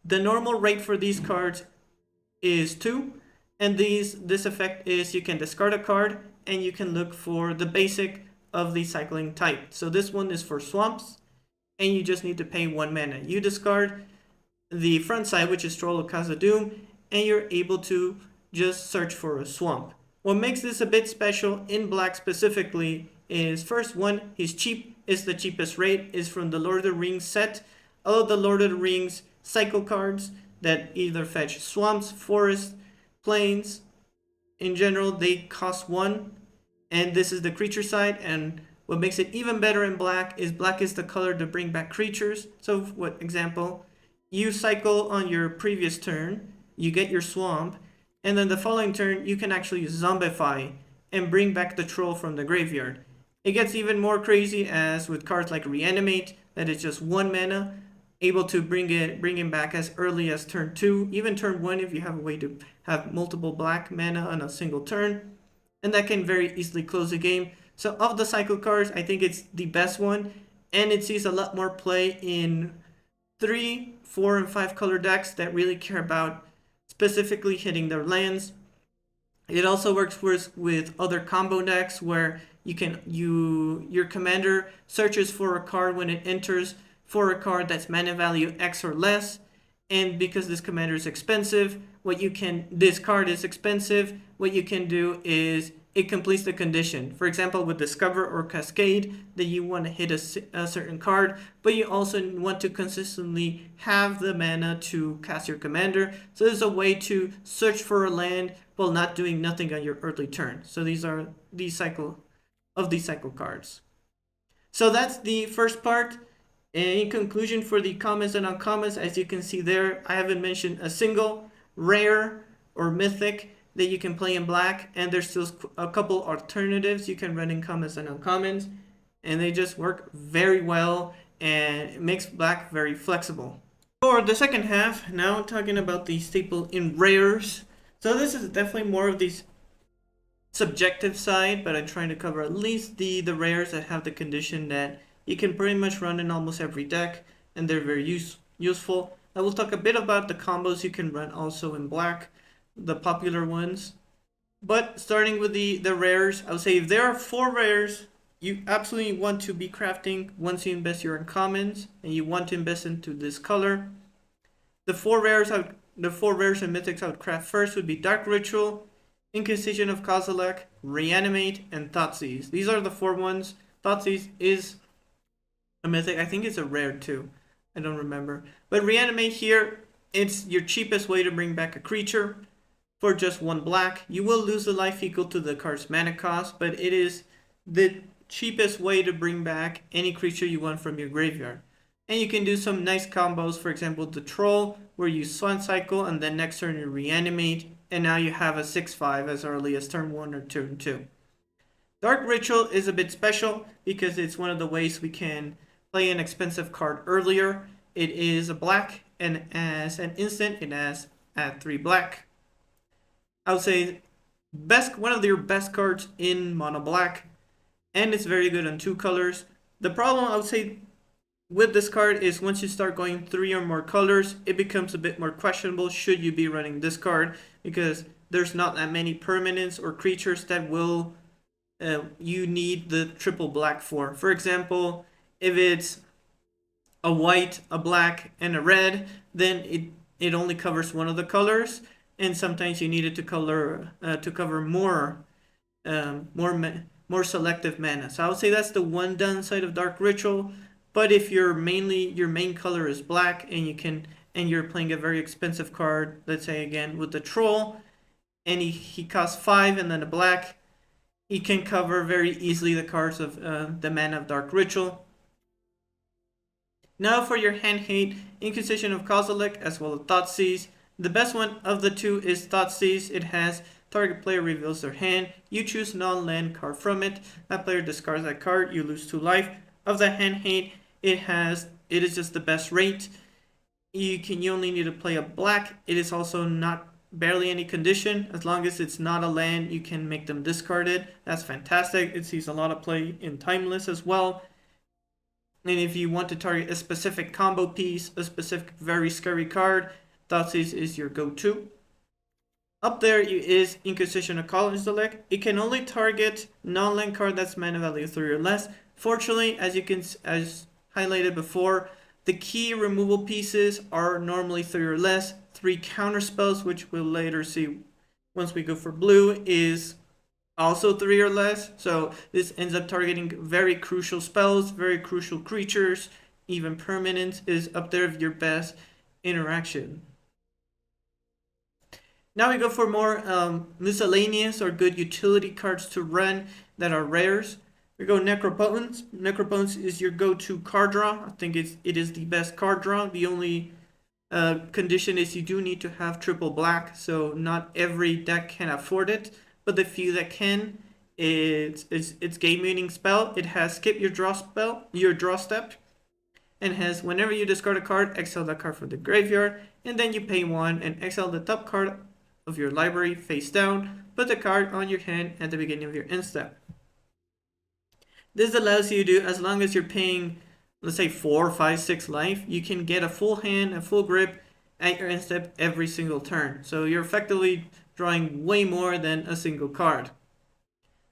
The normal rate for these cards is 2, and this effect is you can discard a card and you can look for the basic of the cycling type. So this one is for swamps, and you just need to pay 1 mana. You discard the front side, which is Troll of Khazad-dûm, and you're able to just search for a swamp. What makes this a bit special in black specifically is, first one, he's cheap, is the cheapest rate, is from the Lord of the Rings set. All of the Lord of the Rings cycle cards that either fetch swamps, forests, plains, in general, they cost 1, and this is the creature side. And what makes it even better in black is the color to bring back creatures. So, what example, you cycle on your previous turn, you get your swamp, and then the following turn you can actually zombify and bring back the troll from the graveyard. It gets even more crazy as with cards like Reanimate, that is just 1 mana, able to bring him back as early as turn 2, even turn 1 if you have a way to have multiple black mana on a single turn, and that can very easily close the game. So of the cycle cards, I think it's the best one, and it sees a lot more play in 3, 4, and 5 color decks that really care about specifically hitting their lands. It also works with other combo decks where your commander searches for a card when it enters for a card that's mana value X or less, and because this commander is expensive, this card is expensive, what you can do is it completes the condition. For example, with Discover or Cascade, that you want to hit a certain card, but you also want to consistently have the mana to cast your commander. So there's a way to search for a land while not doing nothing on your early turn. So these are the cycle cards. So that's the first part. And in conclusion, for the commons and uncommons, as you can see there, I haven't mentioned a single rare or mythic that you can play in black, and there's still a couple alternatives you can run in commons and uncommons, and they just work very well, and it makes black very flexible. For the second half, now talking about the staple in rares. So this is definitely more of the subjective side, but I'm trying to cover at least the rares that have the condition that you can pretty much run in almost every deck, and they're very useful. I will talk a bit about the combos you can run also in black, the popular ones. But starting with the rares, I would say if there are 4 rares you absolutely want to be crafting once you invest your uncommons, and you want to invest into this color. The 4 rares and mythics I would craft first would be Dark Ritual, Inquisition of Kozilek, Reanimate, and Thoughtseize. These are the 4 ones. Thoughtseize is a mythic. I think it's a rare too. I don't remember. But Reanimate here, it's your cheapest way to bring back a creature for just 1 black. You will lose the life equal to the card's mana cost, but it is the cheapest way to bring back any creature you want from your graveyard. And you can do some nice combos, for example, the Troll, where you Swan Cycle and then next turn you Reanimate, and now you have a 6/5 as early as turn 1 or turn 2. Dark Ritual is a bit special because it's one of the ways we can play an expensive card earlier. It is a black, and as an instant, it has add 3 black. I would say one of your best cards in mono black, and it's very good on 2 colors. The problem I would say with this card is once you start going 3 or more colors, it becomes a bit more questionable should you be running this card, because there's not that many permanents or creatures that will you need the triple black for. For example, if it's a white, a black, and a red, then it only covers one of the colors, and sometimes you need it to cover more selective mana. So I would say that's the one downside of Dark Ritual. But if your main color is black, and you're playing a very expensive card, let's say again with the Troll, and he costs 5 and then a black, he can cover very easily the cards of the mana of Dark Ritual. Now for your hand hate, Inquisition of Kozilek as well as Thoughtseize. The best one of the 2 is Thoughtseize. It has target player reveals their hand. You choose non-land card from it. That player discards that card. You lose 2 life. Of the hand hate, it is just the best rate. You only need to play a black. It is also not barely any condition. As long as it's not a land, you can make them discarded. That's fantastic. It sees a lot of play in Timeless as well. And if you want to target a specific combo piece, a specific very scary card, Thoughtseize is your go-to. Up there is Inquisition of Kozilek. It can only target non-land card that's mana value 3 or less. Fortunately, as highlighted before, the key removal pieces are normally 3 or less. 3 counter spells, which we'll later see once we go for blue, is also 3 or less. So this ends up targeting very crucial spells, very crucial creatures. Even permanence is up there of your best interaction. Now we go for more miscellaneous or good utility cards to run that are rares. We go Necropotence. Necropotence is your go-to card draw. I think it is the best card draw. The only condition is you do need to have triple black, so not every deck can afford it, but the few that can, it's game-winning spell. It has skip your draw step, and has whenever you discard a card, exile that card from the graveyard, and then you pay 1 and exile the top card of your library face down, put the card on your hand at the beginning of your end step. This allows you to, as long as you're paying, let's say 4, 5, 6 life, you can get a full hand, a full grip at your end step every single turn. So you're effectively drawing way more than a single card.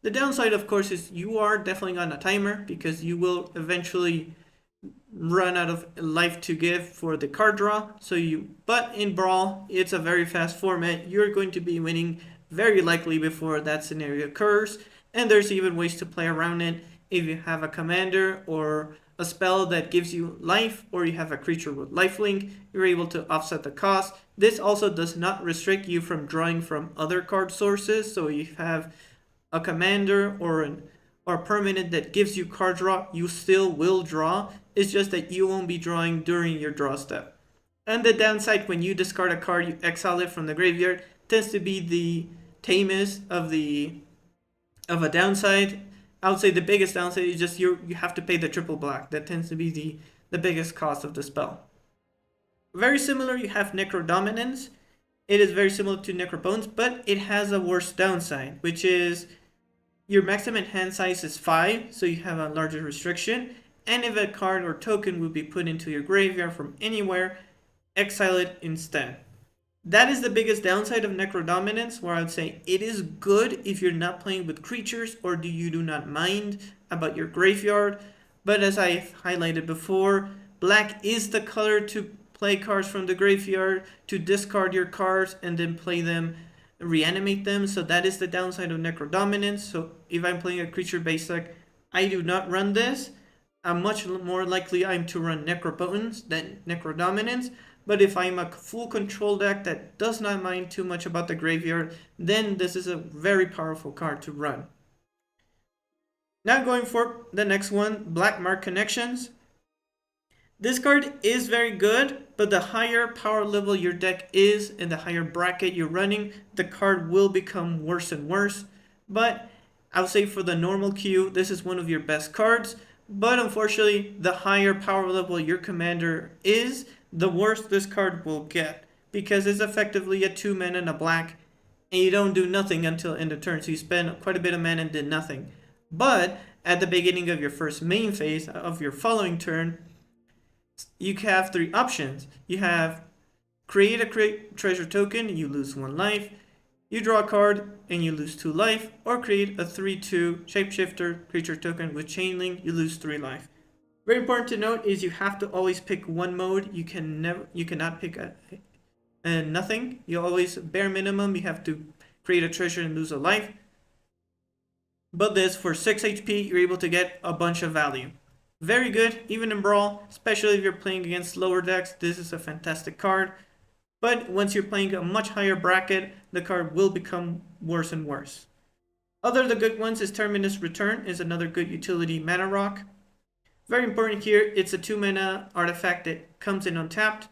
The downside, of course, is you are definitely on a timer, because you will eventually run out of life to give for the card draw. But in Brawl, it's a very fast format. You're going to be winning very likely before that scenario occurs, and there's even ways to play around it. If you have a commander or a spell that gives you life, or you have a creature with lifelink, you're able to offset the cost. This also does not restrict you from drawing from other card sources, so you have a commander or a permanent that gives you card draw, you still will draw. It's just that you won't be drawing during your draw step. And the downside, when you discard a card, you exile it from the graveyard, tends to be the tamest of a downside. I would say the biggest downside is just you have to pay the triple black. That tends to be the biggest cost of the spell. Very similar, you have Necrodominance. It is very similar to Necrobones, but it has a worse downside, which is your maximum hand size is 5, so you have a larger restriction. And if a card or token will be put into your graveyard from anywhere, exile it instead. That is the biggest downside of Necrodominance, where I would say it is good if you're not playing with creatures or you do not mind about your graveyard. But as I highlighted before, black is the color to play cards from the graveyard, to discard your cards and then play them, reanimate them. So that is the downside of Necrodominance. So if I'm playing a creature-based deck, I do not run this. I'm much more likely to run Necrobones than Necrodominance. But if I'm a full control deck that does not mind too much about the graveyard, then this is a very powerful card to run. Now going for the next one, Black Mark Connections. This card is very good, but the higher power level your deck is and the higher bracket you're running, the card will become worse and worse. But I would say for the normal queue, this is one of your best cards. But unfortunately, the higher power level your commander is, the worse this card will get, because it's effectively a 2 mana and a black, and you don't do nothing until end of turn, so you spend quite a bit of mana and did nothing. But at the beginning of your first main phase of your following turn, you have 3 options. You have create a treasure token, you lose 1 life, you draw a card and you lose 2 life, or create a 3/2 shapeshifter creature token with chain link, you lose 3 life. Very important to note is you have to always pick one mode. You cannot pick a nothing. You always, bare minimum, you have to create a treasure and lose a life. But this, for 6 HP, you're able to get a bunch of value. Very good, even in Brawl, especially if you're playing against lower decks. This is a fantastic card. But once you're playing a much higher bracket, the card will become worse and worse. Other the good ones is Terminus Return, is another good utility mana rock. Very important here, it's a 2 mana artifact that comes in untapped.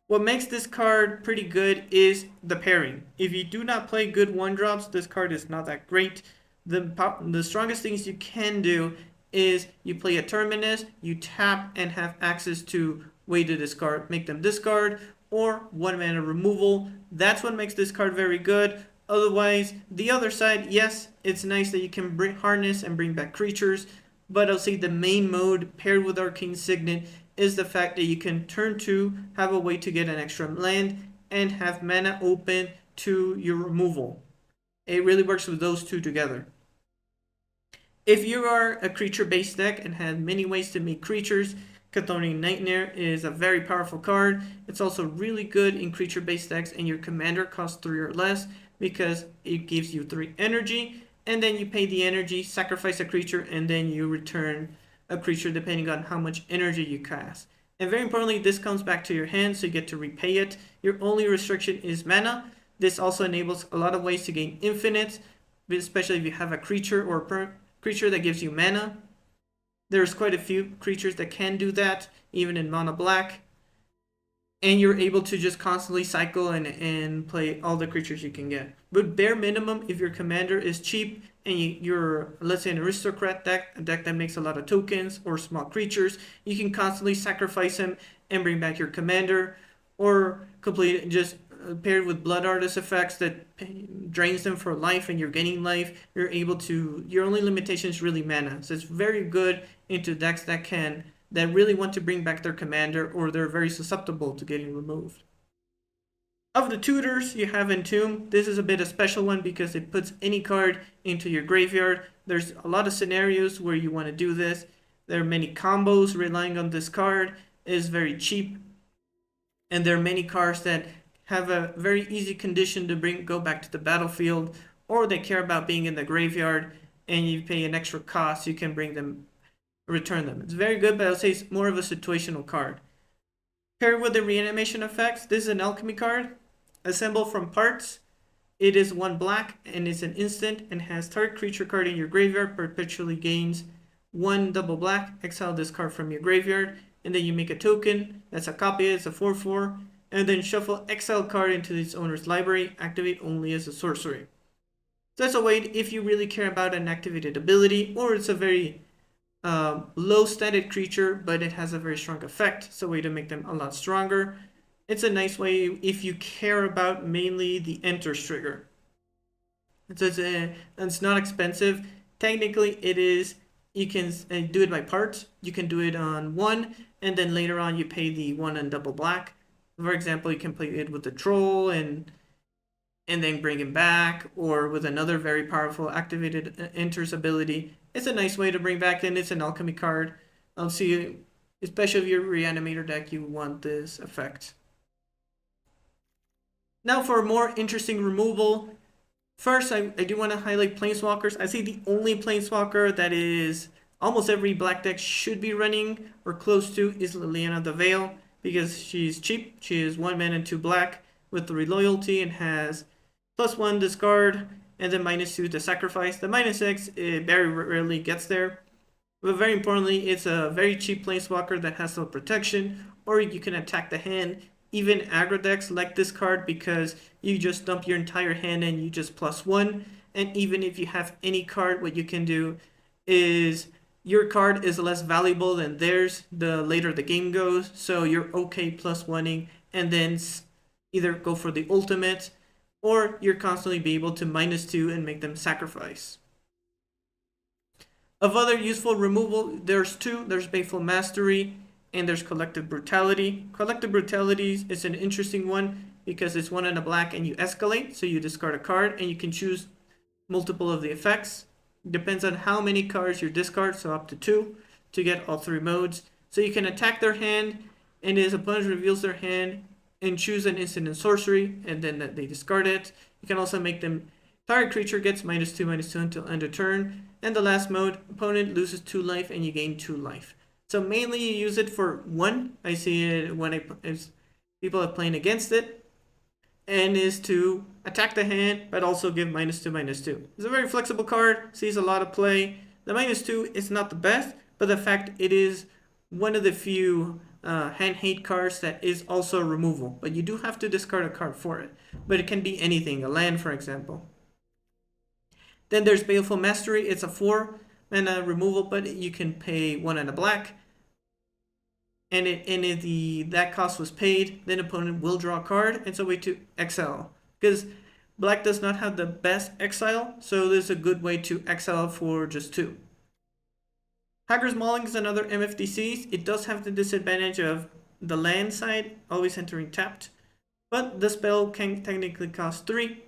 What makes this card pretty good is the pairing. If you do not play good 1-drops, this card is not that great. The strongest things you can do is you play a Terminus, you tap and have access to way to discard, make them discard, or 1 mana removal. That's what makes this card very good. Otherwise, the other side, yes, it's nice that you can harness and bring back creatures, but I'll say the main mode paired with Arcane Signet is the fact that you can turn 2, have a way to get an extra land, and have mana open to your removal. It really works with those two together. If you are a creature-based deck and have many ways to make creatures, Chthonian Nightmare is a very powerful card. It's also really good in creature-based decks, and your commander costs 3 or less because it gives you 3 energy, and then you pay the energy, sacrifice a creature, and then you return a creature depending on how much energy you cast. And very importantly, this comes back to your hand, so you get to repay it. Your only restriction is mana. This also enables a lot of ways to gain infinite, especially if you have a creature or a creature that gives you mana. There's quite a few creatures that can do that, even in mono black. And you're able to just constantly cycle and play all the creatures you can get. But bare minimum, if your commander is cheap and you're, let's say, an aristocrat deck, a deck that makes a lot of tokens or small creatures, you can constantly sacrifice him and bring back your commander, or complete just paired with Blood Artist effects that drains them for life and you're gaining life. You're able to, your only limitation is really mana. So it's very good into decks that really want to bring back their commander, or they're very susceptible to getting removed. Of the tutors, you have Entomb. This is a bit of a special one because it puts any card into your graveyard. There's a lot of scenarios where you want to do this. There are many combos relying on this card. It is very cheap. And there are many cards that have a very easy condition to go back to the battlefield, or they care about being in the graveyard and you pay an extra cost, you can return them. It's very good, but I would say it's more of a situational card. Paired with the reanimation effects, this is an alchemy card. Assembled from parts. It is 1 black and is an instant and has target creature card in your graveyard perpetually gains 1 double black. Exile this card from your graveyard, and then you make a token. That's a copy, it's a 4/4. And then shuffle exile card into its owner's library. Activate only as a sorcery. So that's a way if you really care about an activated ability, or it's a very low stated creature, but it has a very strong effect. It's a way to make them a lot stronger. It's a nice way if you care about mainly the enters trigger. It's not expensive. Technically, it is. You can do it by parts. You can do it on 1, and then later on you pay the 1 and double black. For example, you can play it with the troll and then bring him back, or with another very powerful activated enters ability. It's a nice way to bring back, and it's an alchemy card. I'll see, especially if you're a reanimator deck, you want this effect. Now for more interesting removal. First, I do want to highlight Planeswalkers. I see the only Planeswalker that is almost every black deck should be running or close to is Liliana the Veil, because she's cheap. She is 1 mana and 2 black with 3 loyalty and has +1 discard and then -2 to sacrifice. The -6 it very rarely gets there, but very importantly, it's a very cheap Planeswalker that has no protection, or you can attack the hand. Even aggro decks like this card because you just dump your entire hand and you just +1. And even if you have any card, what you can do is your card is less valuable than theirs the later the game goes. So you're okay +1ing and then either go for the ultimate, or you're constantly be able to -2 and make them sacrifice. Of other useful removal, there's 2. There's Baleful Mastery and there's Collective Brutality. Collective Brutality is an interesting one because it's 1 and a black and you escalate, so you discard a card and you can choose multiple of the effects. Depends on how many cards you discard, so up to 2 to get all 3 modes. So you can attack their hand, and his opponent reveals their hand and choose an instant and sorcery, and then they discard it. You can also make them target creature gets -2/-2 until end of turn. And the last mode, opponent loses 2 life and you gain 2 life. So mainly you use it for 1. I see it when people are playing against it, and is to attack the hand, but also give -2/-2. It's a very flexible card, sees a lot of play. The -2 is not the best, but the fact it is one of the few hand hate cards that is also removal. But you do have to discard a card for it. But it can be anything, a land for example. Then there's Baleful Mastery. It's a 4 mana removal, but you can pay 1 and a black. And if that cost was paid, then opponent will draw a card. It's a way to exile, because black does not have the best exile, so there's a good way to exile for just 2. Hagra's Mauling is another MFDC. It does have the disadvantage of the land side always entering tapped, but the spell can technically cost 3.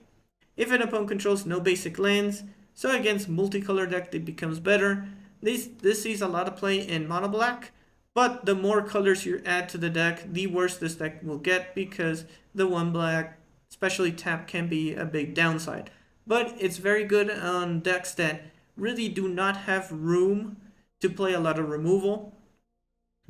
If an opponent controls no basic lands, so against multicolor deck it becomes better. This sees a lot of play in mono black, but the more colors you add to the deck, the worse this deck will get, because the 1 black, especially tap, can be a big downside. But it's very good on decks that really do not have room to play a lot of removal,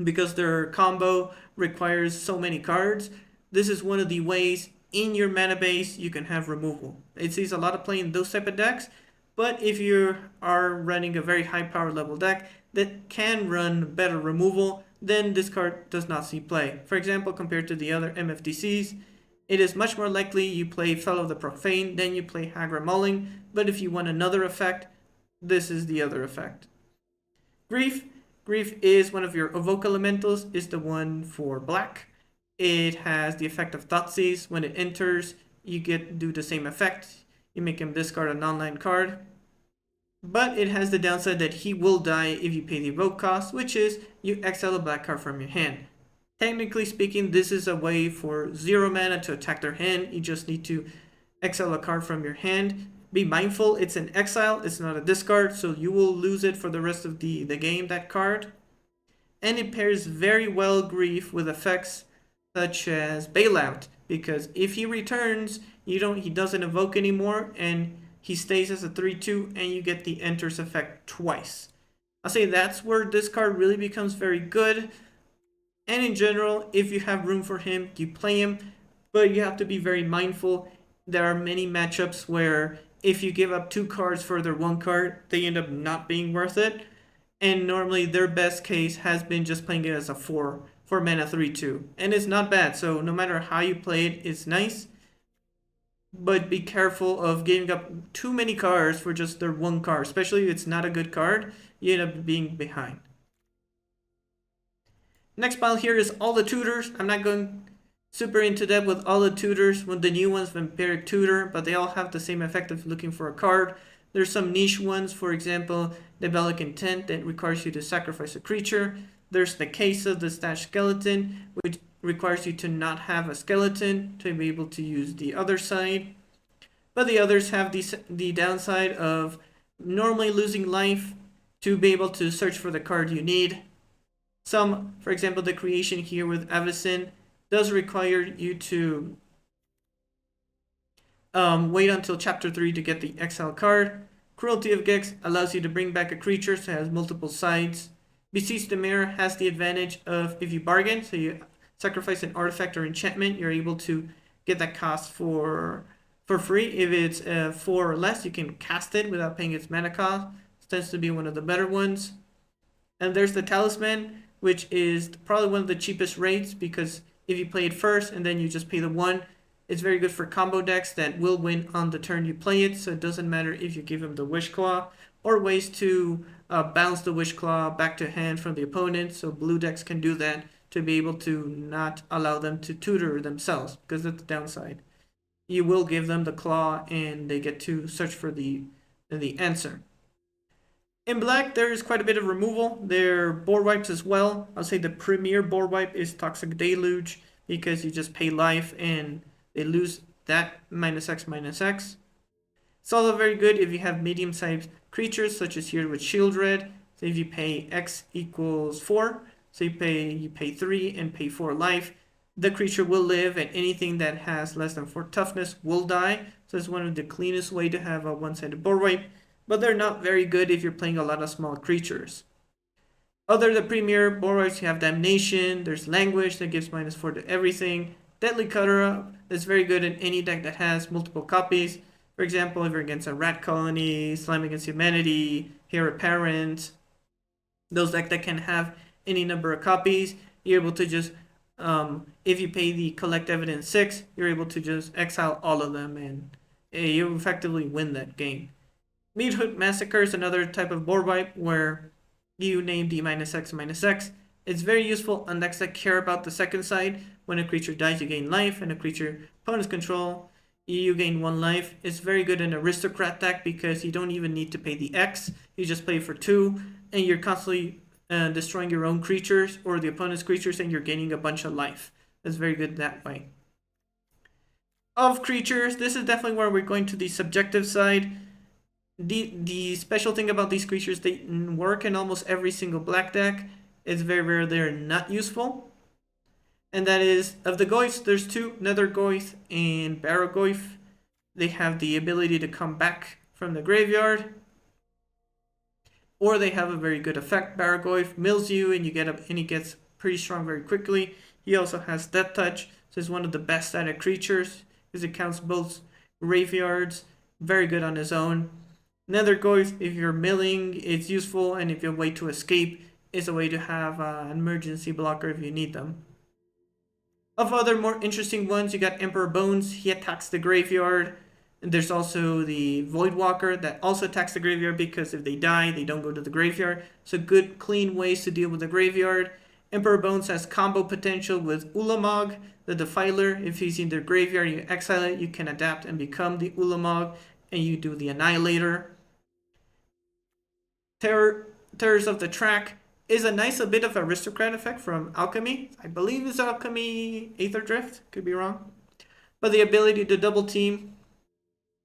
because their combo requires so many cards. This is one of the ways in your mana base you can have removal. It sees a lot of play in those type of decks, but if you are running a very high power level deck that can run better removal, then this card does not see play. For example, compared to the other MFDCs, it is much more likely you play Fellow of the Profane than you play Hagra Mauling, but if you want another effect, this is the other effect. Grief is one of your evoke elementals, is the one for black. It has the effect of Thoughtseize. When it enters, you do the same effect. You make him discard a non-land card. But it has the downside that he will die if you pay the evoke cost, which is you exile a black card from your hand. Technically speaking, this is a way for 0 mana to attack their hand. You just need to exile a card from your hand. Be mindful, it's an exile, it's not a discard, so you will lose it for the rest of the game, that card. And it pairs very well Grief with effects such as Bailout. because if he returns, he doesn't evoke anymore, and he stays as a 3/2, and you get the enters effect twice. I'll say that's where this card really becomes very good. And in general, if you have room for him, you play him, but you have to be very mindful. There are many matchups where if you give up 2 cards for their 1 card, they end up not being worth it. And normally their best case has been just playing it as a 4 mana 3/2. And it's not bad, so no matter how you play it, it's nice. But be careful of giving up too many cards for just their 1 card, especially if it's not a good card, you end up being behind. Next pile here is all the tutors. I'm not going super into depth with all the tutors. With the new ones, Vampiric Tutor, but they all have the same effect of looking for a card. There's some niche ones, for example, the Bellic Intent that requires you to sacrifice a creature. There's the Case of the Stash Skeleton, which requires you to not have a skeleton to be able to use the other side. But the others have the downside of normally losing life to be able to search for the card you need. Some, for example, the creation here with Avacyn does require you to wait until chapter 3 to get the exile card. Cruelty of Gex allows you to bring back a creature, so it has multiple sides. Beseech the Mirror has the advantage of if you bargain, so you sacrifice an artifact or enchantment, you're able to get that cost for free. If it's 4 or less, you can cast it without paying its mana cost. It tends to be one of the better ones. And there's the Talisman, which is probably one of the cheapest rates, because if you play it first and then you just pay the 1, it's very good for combo decks that will win on the turn you play it, so it doesn't matter if you give them the Wish Claw, or ways to bounce the Wish Claw back to hand from the opponent, so blue decks can do that to be able to not allow them to tutor themselves, because that's the downside. You will give them the claw and they get to search for the answer. In black, there is quite a bit of removal. There are board wipes as well. I'll say the premier board wipe is Toxic Deluge, because you just pay life and they lose that -X/-X. It's also very good if you have medium-sized creatures, such as here with Shieldred. So if you pay X equals 4, so you pay 3 and pay 4 life, the creature will live, and anything that has less than 4 toughness will die. So it's one of the cleanest way to have a one-sided board wipe, but they're not very good if you're playing a lot of small creatures. Other than premier board wipes, you have Damnation, there's Languish that gives -4 to everything. Deadly Cutter is very good in any deck that has multiple copies. For example, if you're against a Rat Colony, Slime Against Humanity, Heir Apparent, those decks that can have any number of copies, you're able to just, if you pay the Collect Evidence 6, you're able to just exile all of them, and you effectively win that game. Meat Hook Massacre is another type of board wipe where you name the -X/-X. It's very useful on decks that care about the second side. When a creature dies, you gain life, and a creature opponents control, you gain 1 life. It's very good in Aristocrat deck because you don't even need to pay the X. You just play for 2, and you're constantly destroying your own creatures or the opponent's creatures, and you're gaining a bunch of life. That's very good that way. Of creatures, this is definitely where we're going to the subjective side. The special thing about these creatures, they work in almost every single black deck. It's very rare they're not useful. And that is, of the Goyfs, there's 2, Nether Goyf and Barrow Goyf. They have the ability to come back from the graveyard, or they have a very good effect. Barrow Goyf mills you and he gets pretty strong very quickly. He also has Death Touch, so he's one of the best static creatures because it counts both graveyards. Very good on his own. Nether Goyf, if you're milling, it's useful, and if you have a way to escape, it's a way to have an emergency blocker if you need them. Of other more interesting ones, you got Emperor Bones. He attacks the graveyard. And there's also the Voidwalker that also attacks the graveyard because if they die, they don't go to the graveyard. So good, clean ways to deal with the graveyard. Emperor Bones has combo potential with Ulamog, the Defiler. If he's in their graveyard, you exile it, you can adapt and become the Ulamog, and you do the Annihilator. Terrors of the Track is a nice bit of Aristocrat effect from Alchemy. I believe it's Alchemy Aether Drift, could be wrong. But the ability to double team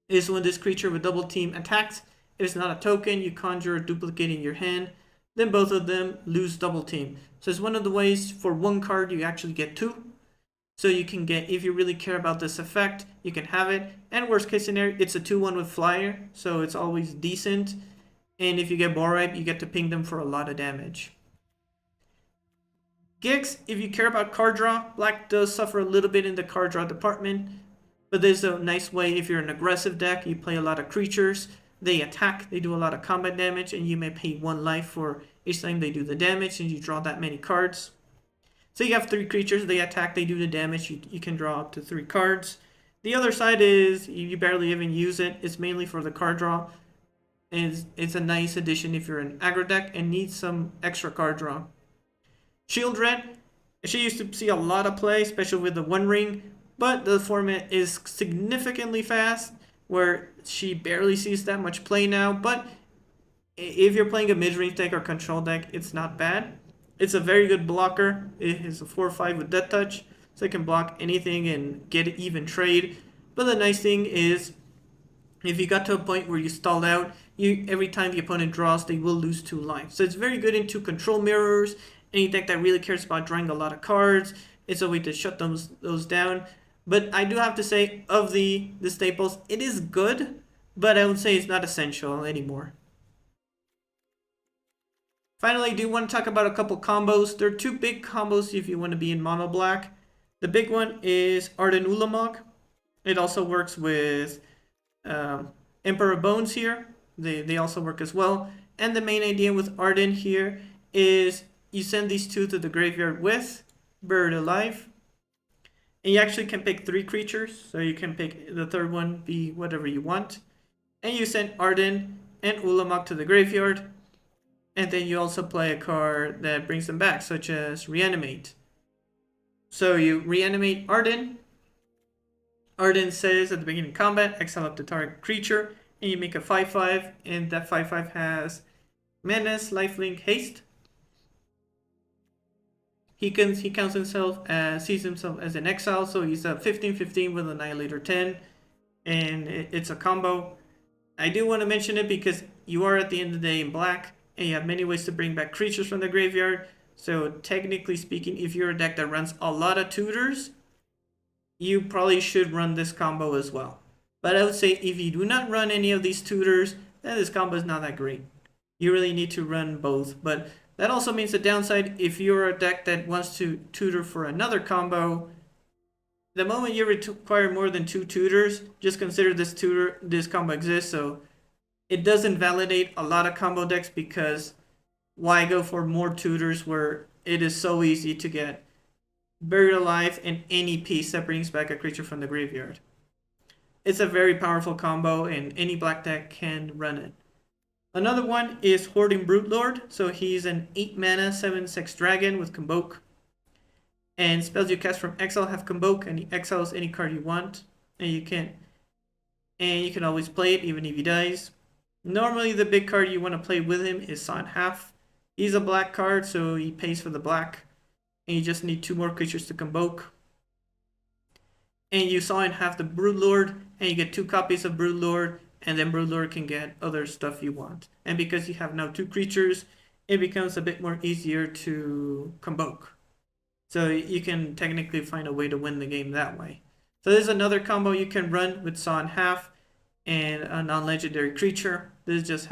is when this creature with double team attacks. If it's not a token, you conjure a duplicate in your hand. Then both of them lose double team. So it's one of the ways for 1 card you actually get 2. So you can get, if you really care about this effect, you can have it. And worst case scenario, it's a 2-1 with flyer, so it's always decent. And if you get ball ripe, you get to ping them for a lot of damage. Gigs, if you care about card draw, black does suffer a little bit in the card draw department. But there's a nice way if you're an aggressive deck, you play a lot of creatures, they attack, they do a lot of combat damage, and you may pay 1 life for each time they do the damage, and you draw that many cards. So you have 3 creatures, they attack, they do the damage, you can draw up to 3 cards. The other side is you barely even use it, it's mainly for the card draw. And it's a nice addition if you're an aggro deck and need some extra card draw. Shield Red, she used to see a lot of play, especially with the One Ring, but the format is significantly fast, where she barely sees that much play now. But if you're playing a mid-range deck or control deck, it's not bad. It's a very good blocker. It is a 4/5 with Death Touch, so it can block anything and get even trade. But the nice thing is, if you got to a point where you stalled out, every time the opponent draws, they will lose 2 life. So it's very good into control mirrors. Any deck that really cares about drawing a lot of cards, it's a way to shut those down. But I do have to say, of the staples, it is good, but I would say it's not essential anymore. Finally, I do want to talk about a couple combos. There are 2 big combos if you want to be in mono black. The big one is Arden Ulamog. It also works with Emperor Bones here. They also work as well. And the main idea with Arden here is you send these 2 to the graveyard with Buried Alive. And you actually can pick 3 creatures, so you can pick the third one, be whatever you want. And you send Arden and Ulamog to the graveyard. And then you also play a card that brings them back, such as Reanimate. So you reanimate Arden. Arden says at the beginning of combat, exile up the target creature, and you make a 5/5, and that 5/5 has Menace, Lifelink, Haste. He counts himself as, sees himself as an exile, so he's a 15/15 with Annihilator 10, and it's a combo. I do want to mention it because you are at the end of the day in black, and you have many ways to bring back creatures from the graveyard. So technically speaking, if you're a deck that runs a lot of tutors, you probably should run this combo as well. But I would say if you do not run any of these tutors, then this combo is not that great. You really need to run both. But that also means the downside, if you're a deck that wants to tutor for another combo, the moment you require more than 2 tutors, just consider this combo exists. So it does invalidate a lot of combo decks, because why go for more tutors where it is so easy to get Buried Alive and any piece that brings back a creature from the graveyard. It's a very powerful combo, and any black deck can run it. Another one is Hoarding Brute-Lord. So he's an 8 mana 7/6 dragon with Convoke. And spells you cast from exile have Convoke, and he exiles any card you want. And you can always play it even if he dies. Normally the big card you want to play with him is Saw in Half. He's a black card, so he pays for the black. And you just need 2 more creatures to Convoke. And you Saw in Half the Broodlord, and you get 2 copies of Broodlord, and then Broodlord can get other stuff you want. And because you have now 2 creatures, it becomes a bit more easier to Convoke. So you can technically find a way to win the game that way. So there's another combo you can run with Saw in Half and a non-legendary creature. This just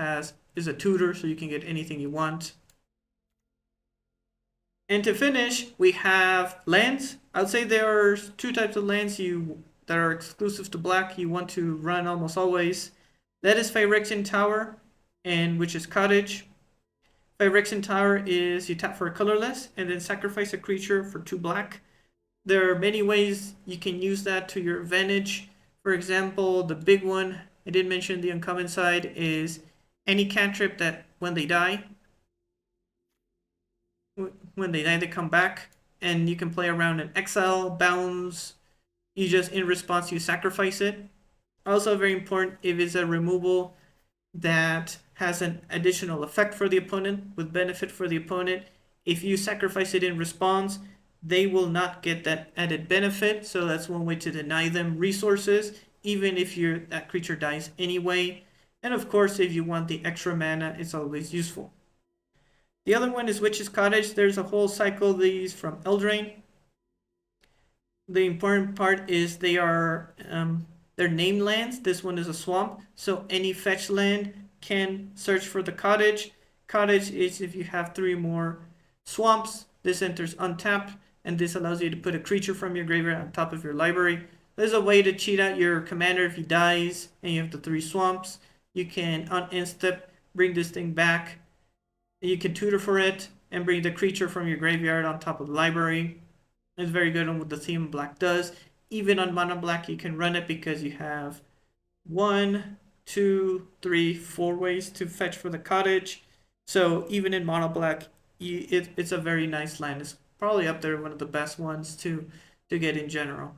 is a tutor, so you can get anything you want. And to finish, we have lands. I would say there are 2 types of lands that are exclusive to black you want to run almost always. That is Phyrexian Tower and Witch's Cottage. Phyrexian Tower is you tap for a colorless and then sacrifice a creature for 2 black. There are many ways you can use that to your advantage. For example, the big one I did mention the uncommon side is any cantrip that when they die, they come back, and you can play around an exile, bounds. You just, in response, you sacrifice it. Also very important, if it's a removal that has an additional effect for the opponent with benefit for the opponent, if you sacrifice it in response, they will not get that added benefit. So that's one way to deny them resources, even if that creature dies anyway. And of course, if you want the extra mana, it's always useful. The other one is Witch's Cottage. There's a whole cycle of these from Eldraine. The important part is they are they're named lands. This one is a swamp, so any fetch land can search for the cottage. Cottage is if you have 3 more swamps. This enters untapped, and this allows you to put a creature from your graveyard on top of your library. There's a way to cheat out your commander if he dies and you have the 3 swamps. You can uninstep, bring this thing back. You can tutor for it and bring the creature from your graveyard on top of the library. It's very good on what the theme black does. Even on mono black, you can run it because you have 1, 2, 3, 4 ways to fetch for the cottage. So even in mono black, it's a very nice land. It's probably up there one of the best ones to get in general.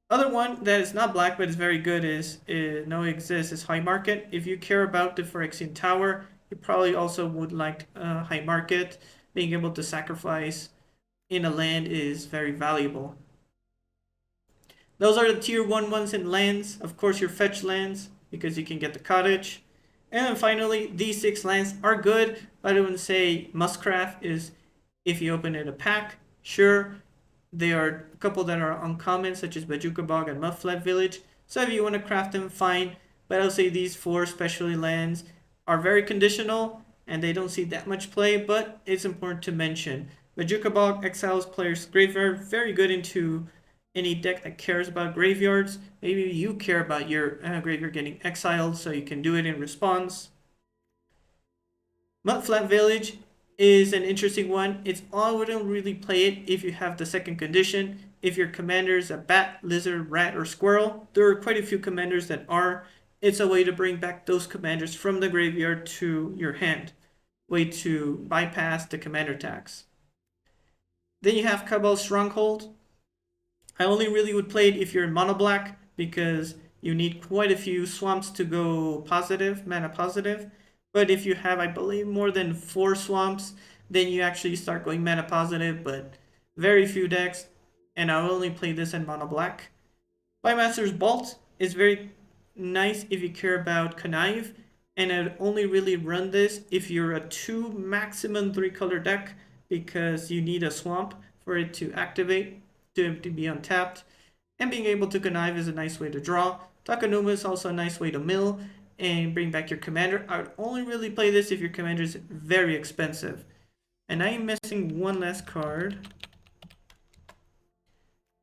Other one that is not black but is very good is exists is High Market. If you care about the Phyrexian Tower, you probably also would like High Market. Being able to sacrifice in a land is very valuable. Those are the tier 1 ones in lands. Of course, your fetch lands because you can get the cottage. And then finally, these 6 lands are good. I wouldn't say must craft is if you open it a pack. Sure, there are a couple that are uncommon, such as Bajuka Bog and Mudflat Village. So if you want to craft them, fine. But I'll say these 4 specialty lands are very conditional and they don't see that much play, but it's important to mention. Bajuka Bog exiles players' graveyard, very good into any deck that cares about graveyards. Maybe you care about your graveyard getting exiled, so you can do it in response. Mudflat Village is an interesting one. I wouldn't really play it if you have the second condition. If your commander is a bat, lizard, rat, or squirrel, there are quite a few commanders that are. It's a way to bring back those commanders from the graveyard to your hand. Way to bypass the commander tax. Then you have Cabal Stronghold. I only really would play it if you're in mono black because you need quite a few swamps to go positive, mana positive. But if you have, I believe, more than 4 swamps, then you actually start going mana positive, but very few decks. And I'll only play this in mono black. Bymaster's Bolt is very nice if you care about connive. And I'd only really run this if you're a 2 maximum 3 color deck because you need a swamp for it to activate, to be untapped. And being able to connive is a nice way to draw. Takanuma is also a nice way to mill and bring back your commander. I would only really play this if your commander is very expensive. And I am missing one last card.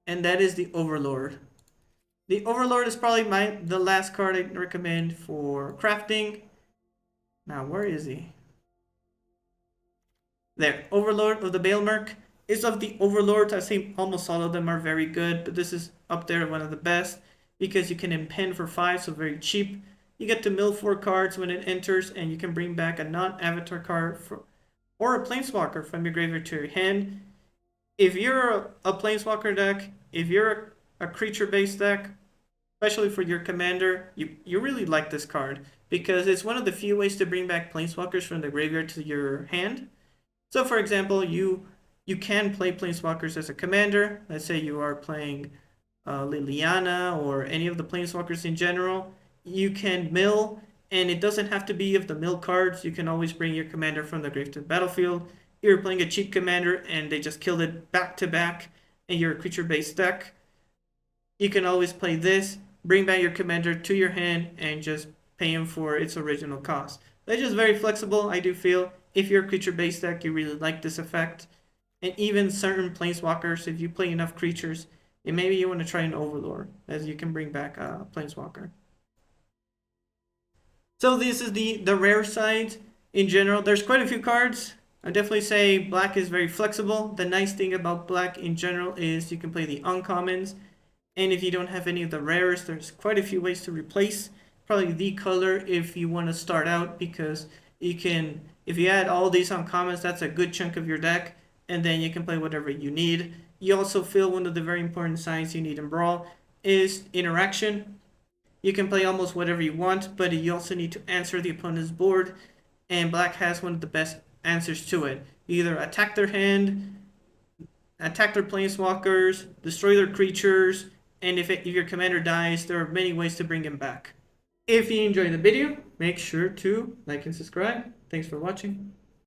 And that is the Overlord. The Overlord is probably the last card I recommend for crafting. Now, where is he? There, Overlord of the Baelmerk. Is of the Overlords, I think almost all of them are very good, but this is up there one of the best because you can impend for 5, so very cheap. You get to mill 4 cards when it enters, and you can bring back a non-avatar card or a Planeswalker from your graveyard to your hand. If you're a Planeswalker deck, if you're a creature-based deck, especially for your commander, you really like this card because it's one of the few ways to bring back Planeswalkers from the graveyard to your hand. So, for example, you can play Planeswalkers as a commander. Let's say you are playing Liliana or any of the Planeswalkers in general. You can mill, and it doesn't have to be of the mill cards. You can always bring your commander from the grave to the battlefield. You're playing a cheap commander, and they just killed it back to back, and you're a creature-based deck. You can always play this, bring back your commander to your hand, and just pay him for its original cost. That's just very flexible, I do feel. If you're a creature-based deck, you really like this effect. And even certain Planeswalkers, if you play enough creatures, and maybe you want to try an Overlord, as you can bring back a Planeswalker. So this is the rare side in general. There's quite a few cards. I definitely say black is very flexible. The nice thing about black in general is you can play the uncommons. And if you don't have any of the rares, there's quite a few ways to replace. Probably the color if you want to start out, because you can, if you add all these uncommons, that's a good chunk of your deck. And then you can play whatever you need. You also feel one of the very important signs you need in Brawl is interaction. You can play almost whatever you want, but you also need to answer the opponent's board. And black has one of the best answers to it. Either attack their hand, attack their planeswalkers, destroy their creatures, and if your commander dies, there are many ways to bring him back. If you enjoyed the video, make sure to like and subscribe. Thanks for watching.